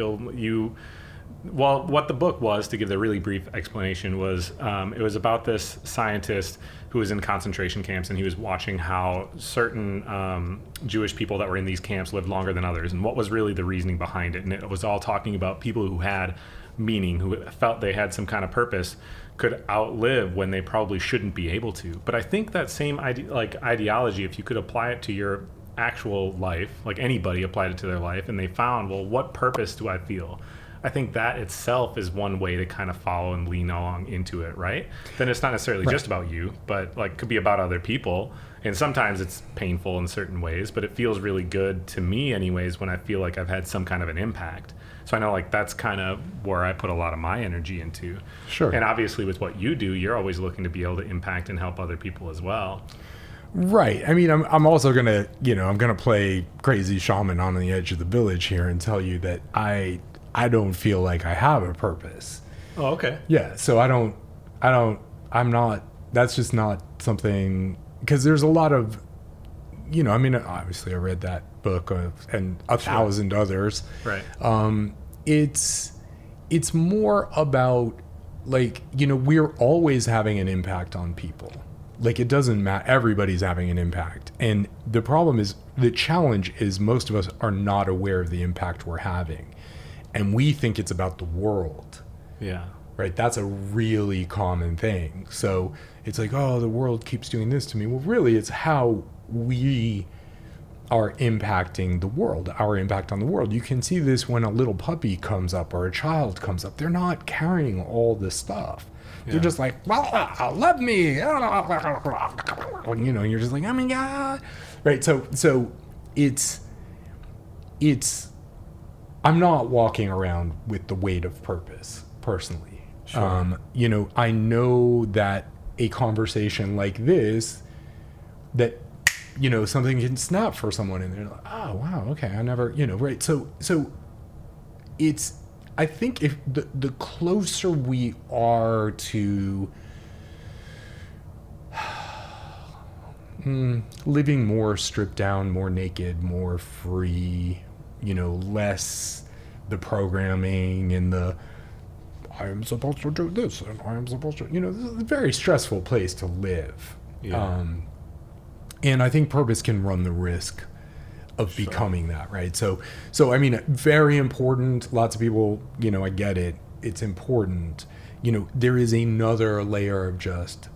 well, what the book was, to give the really brief explanation, was it was about this scientist who was in concentration camps, and he was watching how certain Jewish people that were in these camps lived longer than others, and what was really the reasoning behind it. And it was all talking about people who had meaning, who felt they had some kind of purpose, could outlive when they probably shouldn't be able to. But I think that same ideology, if you could apply it to your actual life, like anybody applied it to their life, and they found, well, what purpose do I feel? I think that itself is one way to kind of follow and lean along into it, right? Then it's not necessarily just about you, but like could be about other people. And sometimes it's painful in certain ways, but it feels really good to me anyways when I feel like I've had some kind of an impact. So I know like that's kind of where I put a lot of my energy into. Sure. And obviously with what you do, you're always looking to be able to impact and help other people as well. Right. I mean, I'm also going to, I'm going to play crazy shaman on the edge of the village here and tell you that I don't feel like I have a purpose. Oh, okay. Yeah. So I'm not, that's just not something, because there's a lot of, I mean, obviously I read that book and 1,000 others. Right. It's more about like, we're always having an impact on people. Like it doesn't matter. Everybody's having an impact. And the challenge is most of us are not aware of the impact we're having. And we think it's about the world. Yeah. Right. That's a really common thing. So it's like, oh, the world keeps doing this to me. Well, really, it's how we are impacting the world, our impact on the world. You can see this when a little puppy comes up or a child comes up. They're not carrying all this stuff. Yeah. They're just like, love me. You're just like, oh my God. Right. So it's, I'm not walking around with the weight of purpose personally. Sure. I know that a conversation like this, that, something can snap for someone and they're like, oh, wow. Okay. I never, right. So it's, I think if the closer we are to living more stripped down, more naked, more free, less the programming and the I am supposed to do this and I am supposed to, this is a very stressful place to live. Yeah. And I think purpose can run the risk of becoming that, right? So I mean, very important. Lots of people, I get it. It's important. There is another layer of just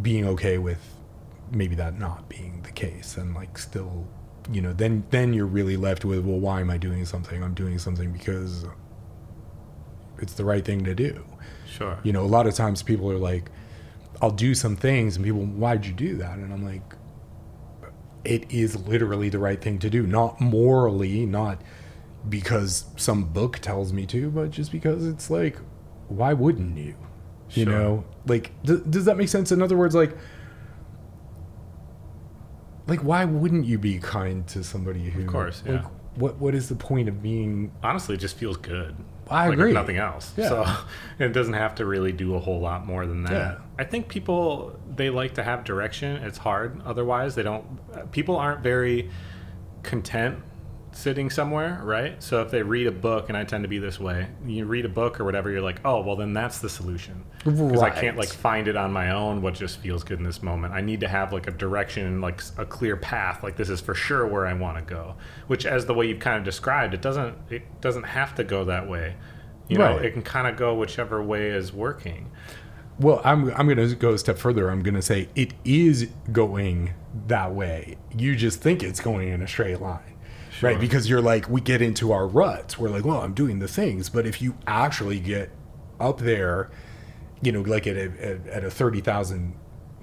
being okay with maybe that not being the case, and like still, then you're really left with, well, why am I doing something? I'm doing something because it's the right thing to do. Sure. A lot of times people are like, I'll do some things and people, why'd you do that? And I'm like, it is literally the right thing to do. Not morally, not because some book tells me to, but just because it's like, why wouldn't you? Sure. Like, does that make sense? In other words, like, why wouldn't you be kind to somebody who, of course, yeah. What is the point of being? Honestly, it just feels good. I agree. If nothing else. Yeah. So it doesn't have to really do a whole lot more than that. Yeah. I think people, they like to have direction. It's hard. Otherwise, people aren't very content sitting somewhere, right? So if they read a book, and I tend to be this way, you read a book or whatever, you're like, oh, well, then that's the solution. Because I can't like find it on my own, what just feels good in this moment. I need to have like a direction, like a clear path, like this is for sure where I want to go, which, as the way you've kind of described, it doesn't have to go that way. It can kind of go whichever way is working. Well, I'm going to go a step further. I'm going to say it is going that way. You just think it's going in a straight line. Sure. Right, because you're like, we get into our ruts. We're like, well, I'm doing the things. But if you actually get up there, like at a 30,000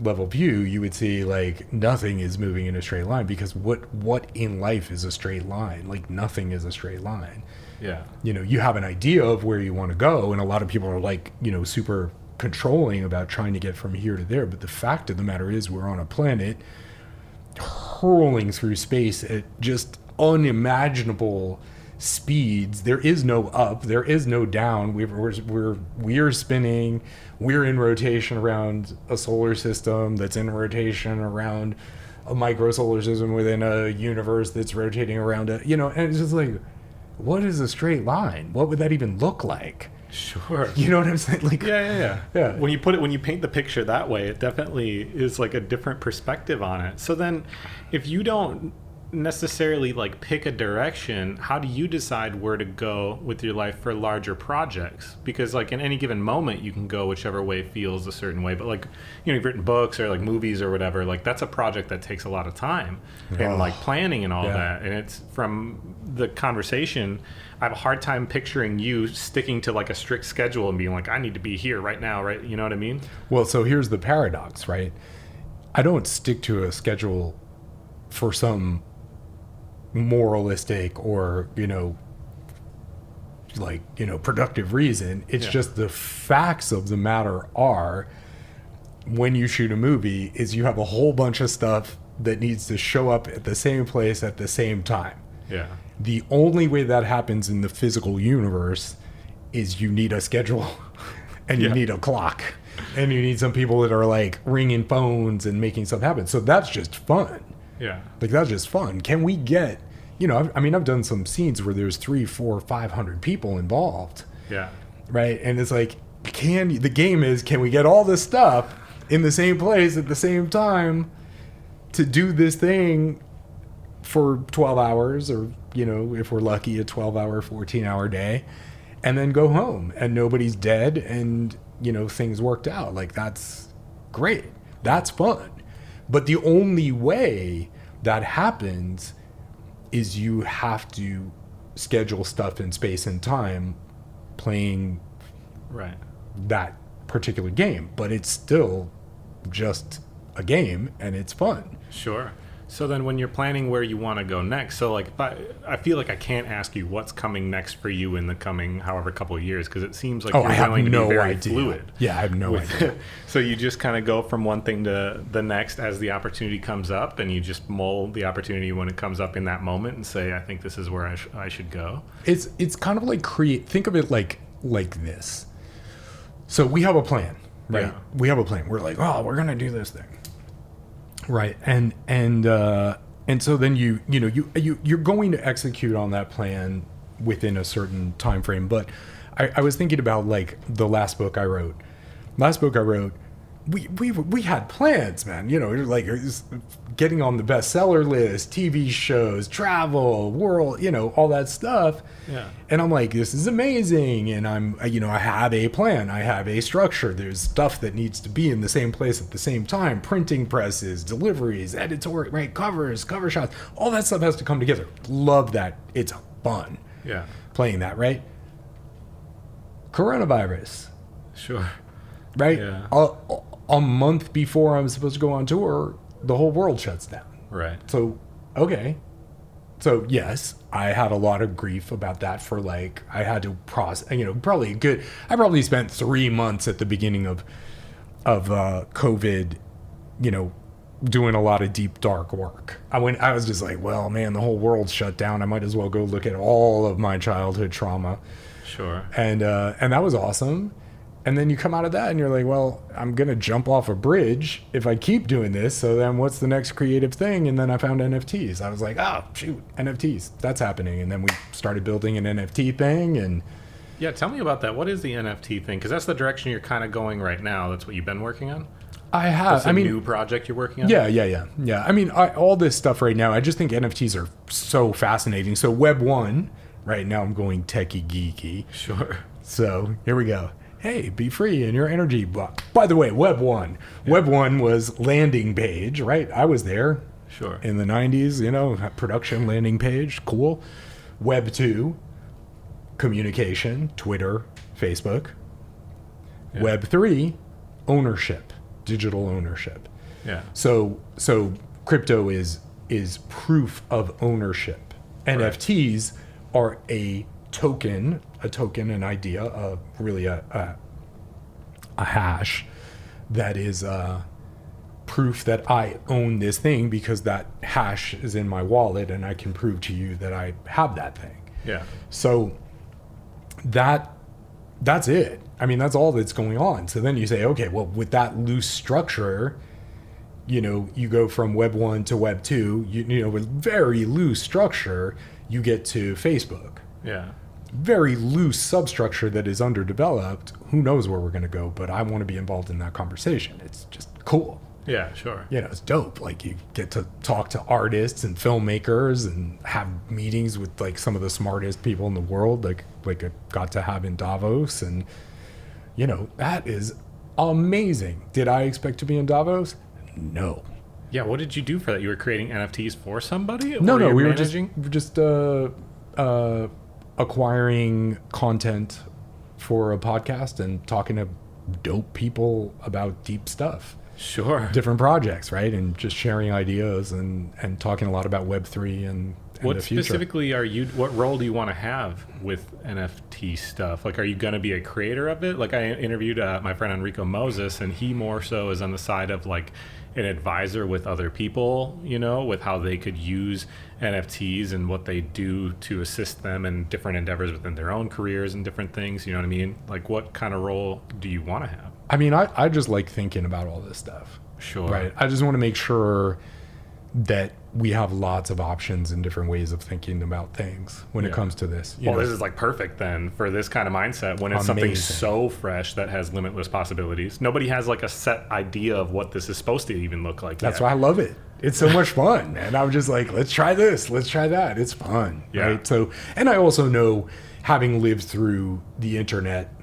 level view, you would see like nothing is moving in a straight line, because what in life is a straight line? Like nothing is a straight line. Yeah. You have an idea of where you want to go, and a lot of people are like, super controlling about trying to get from here to there. But the fact of the matter is, we're on a planet hurling through space at just unimaginable speeds. There is no up, there is no down. We're spinning. We're in rotation around a solar system that's in rotation around a micro solar system within a universe that's rotating around and it's just like, what is a straight line? What would that even look like? Sure. You know what I'm saying? Like, yeah. When you paint the picture that way, it definitely is like a different perspective on it. So then, if you don't necessarily like pick a direction, how do you decide where to go with your life for larger projects? Because like in any given moment you can go whichever way feels a certain way, but like, you know, you've written books or like movies or whatever, like that's a project that takes a lot of time and like planning and all that. And it's from the conversation, I have a hard time picturing you sticking to like a strict schedule and being like, I need to be here right now, right? You know what I mean? Well, so here's the paradox, right? I don't stick to a schedule for some moralistic or, you know, like, you know, productive reason. It's just the facts of the matter are, when you shoot a movie, is you have a whole bunch of stuff that needs to show up at the same place at the same time. Yeah. The only way that happens in the physical universe is you need a schedule and you need a clock and you need some people that are like ringing phones and making stuff happen. So that's just fun. Yeah. Like, that's just fun. Can we get, you know, I mean, I've done some scenes where there's 300, 400, 500 people involved. Yeah. Right. And it's like, the game is, can we get all this stuff in the same place at the same time to do this thing for 12 hours or, you know, if we're lucky, a 12-hour, 14-hour day, and then go home and nobody's dead and, you know, things worked out. Like, that's great. That's fun. But the only way that happens is you have to schedule stuff in space and time playing that particular game. But it's still just a game and it's fun. Sure. So then when you're planning where you want to go next, so like I feel like I can't ask you what's coming next for you in the coming however couple of years, because it seems like you're willing to be very fluid. Yeah, I have no idea. So you just kind of go from one thing to the next as the opportunity comes up, and you just mold the opportunity when it comes up in that moment and say, I think this is where I should go. It's kind of like think of it like this. So we have a plan, right? Yeah. We have a plan. We're like, oh, we're gonna do this thing. Right. And so then you're going to execute on that plan within a certain time frame. But I was thinking about like the last book I wrote. We had plans, man. You know, like getting on the bestseller list, TV shows, travel, world, you know, all that stuff. Yeah. And I'm like, this is amazing. And I have a plan. I have a structure. There's stuff that needs to be in the same place at the same time. Printing presses, deliveries, editorial, right? Covers, cover shots. All that stuff has to come together. Love that. It's fun. Yeah. Playing that, right? Coronavirus. Sure. Right? Yeah. A month before I'm supposed to go on tour, the whole world shuts down. Right. So, okay. So, yes, I had a lot of grief about that for like, I had to process, you know, I probably spent 3 months at the beginning of COVID, you know, doing a lot of deep, dark work. I was just like, well, man, the whole world's shut down. I might as well go look at all of my childhood trauma. Sure. And that was awesome. And then you come out of that and you're like, well, I'm going to jump off a bridge if I keep doing this. So then what's the next creative thing? And then I found NFTs. I was like, oh, shoot, NFTs. That's happening. And then we started building an NFT thing. And yeah, tell me about that. What is the NFT thing? Because that's the direction you're kind of going right now. That's what you've been working on? I have. That's new project you're working on? Yeah. I mean, all this stuff right now, I just think NFTs are so fascinating. So Web 1, right now I'm going techie geeky. Sure. So here we go. Hey, be free in your energy. By the way, Web 1. Yeah. Web 1 was landing page, right? I was there. Sure. In the 90s, you know, production landing page. Cool. Web 2, communication, Twitter, Facebook. Yeah. Web 3, ownership, digital ownership. Yeah. So crypto is proof of ownership. Right. NFTs are a token, an idea, really a hash that is proof that I own this thing because that hash is in my wallet and I can prove to you that I have that thing. Yeah. So that's it. I mean, that's all that's going on. So then you say, okay, well, with that loose structure, you know, you go from Web 1 to Web 2, you know, with very loose structure, you get to Facebook. Yeah. Very loose substructure that is underdeveloped. Who knows where we're going to go, but I want to be involved in that conversation. It's just cool. Yeah, sure. You know, it's dope. Like, you get to talk to artists and filmmakers and have meetings with like some of the smartest people in the world, like I got to have in Davos. And, you know, that is amazing. Did I expect to be in Davos? No. Yeah, what did you do for that? You were creating NFTs for somebody? No, Or you're we managing? were just acquiring content for a podcast and talking to dope people about deep stuff. Sure. Different projects, right? And just sharing ideas and talking a lot about Web3 and What the future. specifically what role do you want to have with NFT stuff? Like, are you going to be a creator of it? Like, I interviewed my friend Enrico Moses, and he more so is on the side of like an advisor with other people, you know, with how they could use NFTs and what they do to assist them in different endeavors within their own careers and different things. You know what I mean? Like, what kind of role do you want to have? I mean, I just like thinking about all this stuff. Sure. Right. I just want to make sure that we have lots of options and different ways of thinking about things when it comes to this. Well, this is like perfect then for this kind of mindset when it's something so fresh that has limitless possibilities. Nobody has like a set idea of what this is supposed to even look like. That's why I love it. It's so much fun. And I'm just like, let's try this. Let's try that. It's fun. Yeah. Right. So, and I also know, having lived through the internet,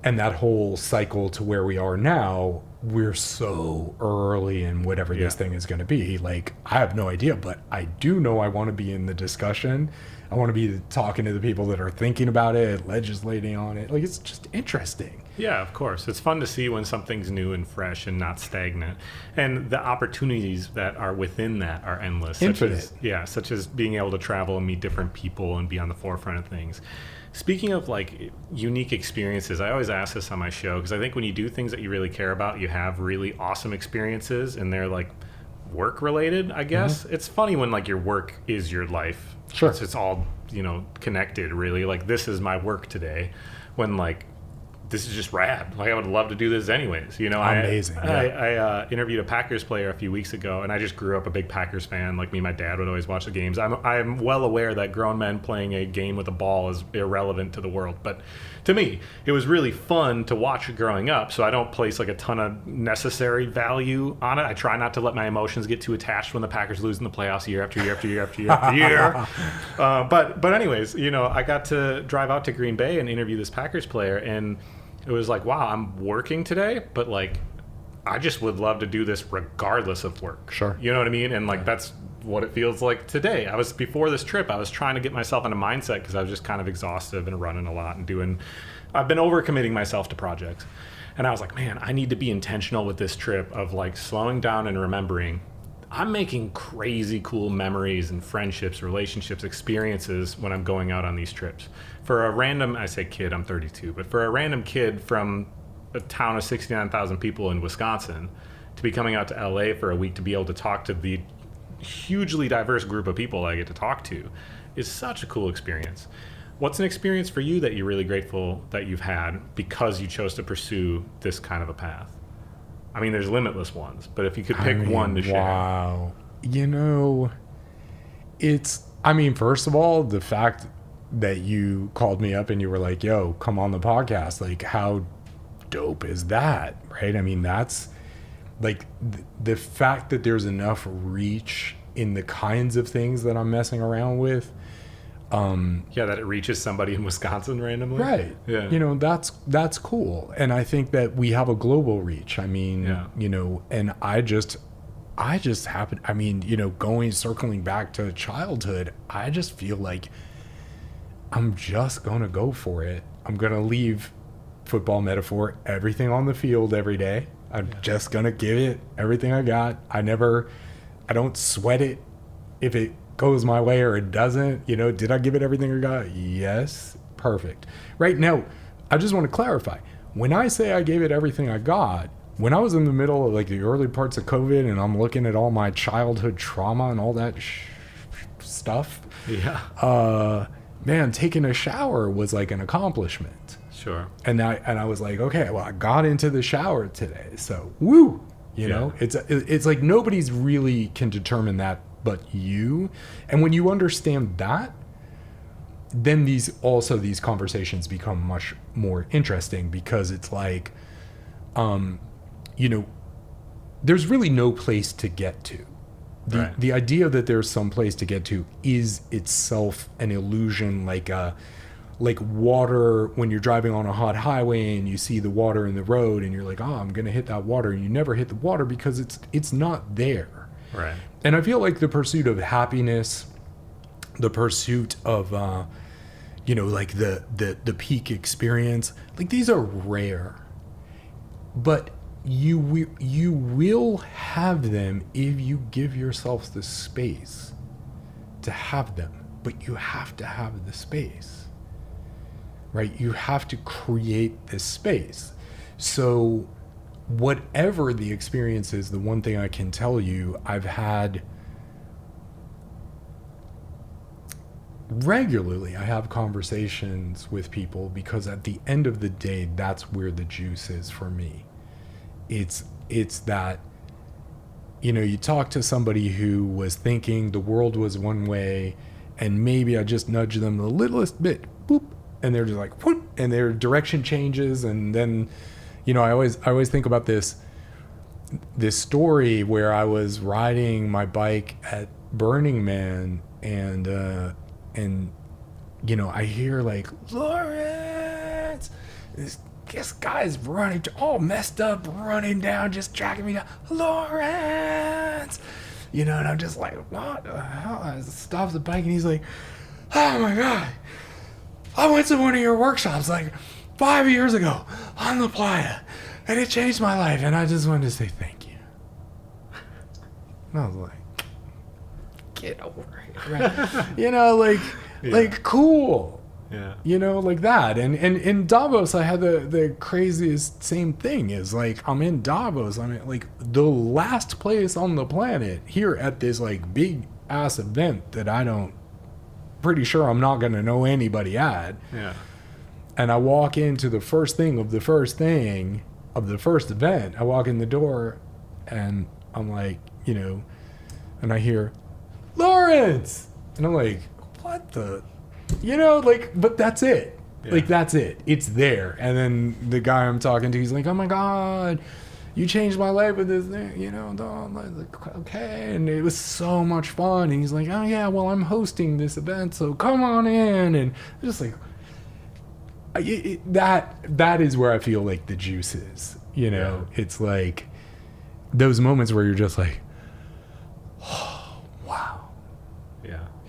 and that whole cycle to where we are now, we're so early in whatever this thing is going to be. Like, I have no idea, but I do know I want to be in the discussion. I want to be talking to the people that are thinking about it, legislating on it. Like, it's just interesting. Yeah, of course. It's fun to see when something's new and fresh and not stagnant. And the opportunities that are within that are endless. Infinite. Such as being able to travel and meet different people and be on the forefront of things. Speaking of like unique experiences, I always ask this on my show because I think when you do things that you really care about, you have really awesome experiences and they're like work related, I guess. Mm-hmm. It's funny when like your work is your life. Sure. It's all, you know, connected really. Like, this is my work today, when like this is just rad. Like, I would love to do this anyways. You know, amazing. I interviewed a Packers player a few weeks ago, and I just grew up a big Packers fan. Like, me and my dad would always watch the games. I'm well aware that grown men playing a game with a ball is irrelevant to the world, but to me, it was really fun to watch growing up. So I don't place like a ton of necessary value on it. I try not to let my emotions get too attached when the Packers lose in the playoffs year after year after year after year after year. But anyways, you know, I got to drive out to Green Bay and interview this Packers player, and it was like, wow, I'm working today, but like, I just would love to do this regardless of work. Sure. You know what I mean? And like, that's what it feels like today. Before this trip, I was trying to get myself in a mindset because I was just kind of exhausted and running a lot and I've been overcommitting myself to projects. And I was like, man, I need to be intentional with this trip of like slowing down and remembering I'm making crazy cool memories and friendships, relationships, experiences when I'm going out on these trips. For a random, I say kid, I'm 32, but for a random kid from a town of 69,000 people in Wisconsin to be coming out to LA for a week to be able to talk to the hugely diverse group of people I get to talk to is such a cool experience. What's an experience for you that you're really grateful that you've had because you chose to pursue this kind of a path? I mean, there's limitless ones, but if you could pick one to share. Wow. You know, first of all, the fact that you called me up and you were like, yo, come on the podcast. Like, how dope is that? Right? I mean, that's like the fact that there's enough reach in the kinds of things that I'm messing around with. That it reaches somebody in Wisconsin randomly. Right. Yeah. You know, that's cool. And I think that we have a global reach. I mean, you know, and I just happen, I mean, you know, circling back to childhood, I just feel like I'm just going to go for it. I'm going to leave, football metaphor, everything on the field every day. I'm just going to give it everything I got. I don't sweat it if it goes my way or it doesn't. You know, did I give it everything I got? Yes. Perfect. Right now, I just want to clarify. When I say I gave it everything I got, when I was in the middle of like the early parts of COVID and I'm looking at all my childhood trauma and all that stuff, man, taking a shower was like an accomplishment. Sure. And I was like, okay, well, I got into the shower today, so woo. You know, it's like nobody's really can determine that but you. And when you understand that, then these conversations become much more interesting because it's like, you know, there's really no place to get to. The idea that there's some place to get to is itself an illusion, like water when you're driving on a hot highway and you see the water in the road and you're like, oh, I'm gonna hit that water, and you never hit the water because it's not there. Right. And I feel like the pursuit of happiness, the pursuit of like the peak experience, like these are rare, but you will have them if you give yourself the space to have them. But you have to have the space, right? You have to create this space. So whatever the experience is, the one thing I can tell you, I've had regularly, I have conversations with people because at the end of the day, that's where the juice is for me. It's that, you talk to somebody who was thinking the world was one way, and maybe I just nudge them the littlest bit, boop, and they're just like, whoop, and their direction changes. And then, I always think about this story where I was riding my bike at Burning Man, and I hear like, Lawrence, this guy's running, all messed up, running down, just tracking me down, Lawrence, and I'm just like, what the hell? I stop the bike, and he's like, oh my God, I went to one of your workshops like 5 years ago on the playa, and it changed my life, and I just wanted to say thank you. And I was like, get over it, right? Like cool. Yeah. Like that. And in Davos, I had the craziest same thing is like, I'm in Davos. I'm like the last place on the planet here at this like big ass event that pretty sure I'm not going to know anybody at. Yeah. And I walk into the first thing of the first event. I walk in the door and I'm like, and I hear, Lawrence! And I'm like, what the... but that's it. Yeah. Like, that's it. It's there. And then the guy I'm talking to, he's like, oh my God, you changed my life with this thing, I'm like, okay. And it was so much fun. And he's like, oh yeah, well, I'm hosting this event, so come on in. And just like, that is where I feel like the juice is, Yeah. It's like those moments where you're just like, oh, wow.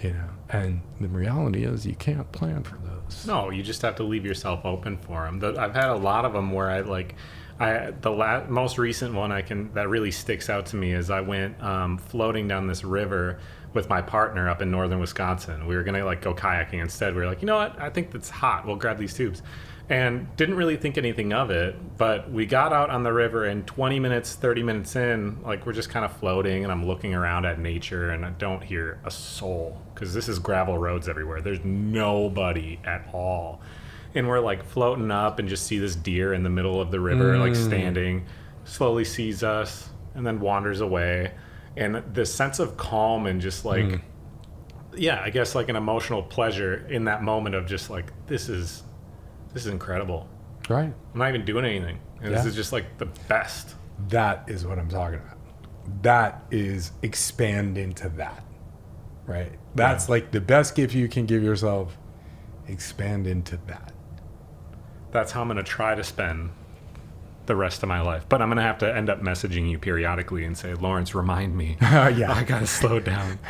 Yeah. And the reality is you can't plan for those. No, you just have to leave yourself open for them. I've had a lot of them where the most recent one that really sticks out to me is I went floating down this river with my partner up in northern Wisconsin. We were gonna go kayaking instead. We were like, you know what? I think that's hot. We'll grab these tubes. And didn't really think anything of it, but we got out on the river and 20 minutes, 30 minutes in, we're just kind of floating and I'm looking around at nature and I don't hear a soul because this is gravel roads everywhere. There's nobody at all. And we're floating up and just see this deer in the middle of the river, standing, slowly sees us and then wanders away. And this sense of calm and just yeah, I guess an emotional pleasure in that moment of just this is incredible. Right. I'm not even doing anything. And This is just the best. That is what I'm talking about. That is expand into that. Right? That's the best gift you can give yourself. Expand into that. That's how I'm going to try to spend the rest of my life. But I'm going to have to end up messaging you periodically and say, Lawrence, remind me. Yeah. I got to slow down.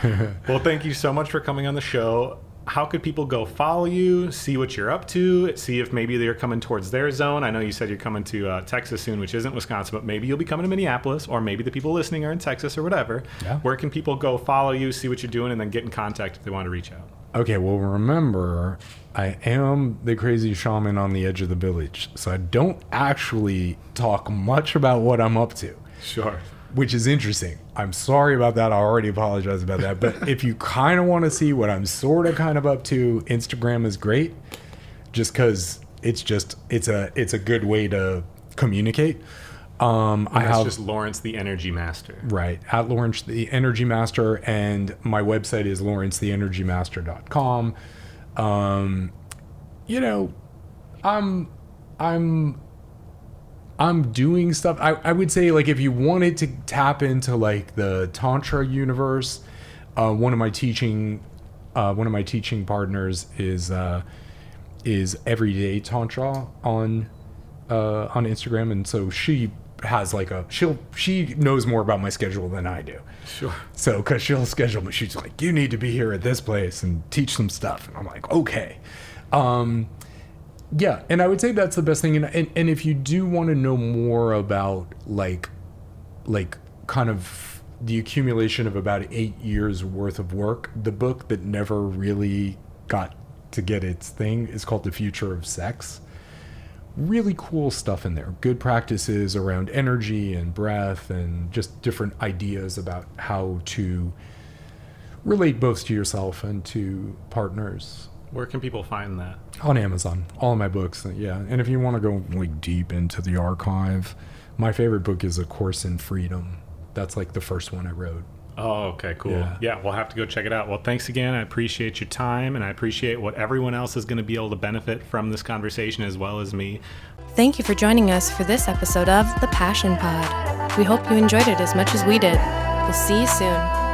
Well, thank you so much for coming on the show. How could people go follow you, see what you're up to, see if maybe they're coming towards their zone? I know you said you're coming to Texas soon, which isn't Wisconsin, but maybe you'll be coming to Minneapolis, or maybe the people listening are in Texas or whatever. Yeah. Where can people go follow you, see what you're doing, and then get in contact if they want to reach out? Okay, well, remember, I am the crazy shaman on the edge of the village, so I don't actually talk much about what I'm up to. Sure. Which is interesting. I'm sorry about that. I already apologize about that. But if you kind of want to see what I'm sort of kind of up to, Instagram is great. Just because it's a good way to communicate. That's just Lawrence the Energy Master. Right. At Lawrence the Energy Master. And my website is lawrencetheenergymaster.com. I'm I'm doing stuff. I would say, like, if you wanted to tap into like the Tantra universe, one of my teaching partners is Everyday Tantra on Instagram, and so she has like she knows more about my schedule than I do. Sure. So, because she'll schedule me, she's like, you need to be here at this place and teach some stuff, and I'm like, okay. Yeah, and I would say that's the best thing. And if you do want to know more about like kind of the accumulation of about 8 years worth of work, the book that never really got to get its thing is called The Future of Sex. Really cool stuff in there. Good practices around energy and breath and just different ideas about how to relate both to yourself and to partners. Where can people find that? On Amazon. All of my books, yeah. And if you want to go like deep into the archive, my favorite book is A Course in Freedom. That's like the first one I wrote. Oh, okay, cool. Yeah, we'll have to go check it out. Well, thanks again. I appreciate your time, and I appreciate what everyone else is going to be able to benefit from this conversation as well as me. Thank you for joining us for this episode of The Passion Pod. We hope you enjoyed it as much as we did. We'll see you soon.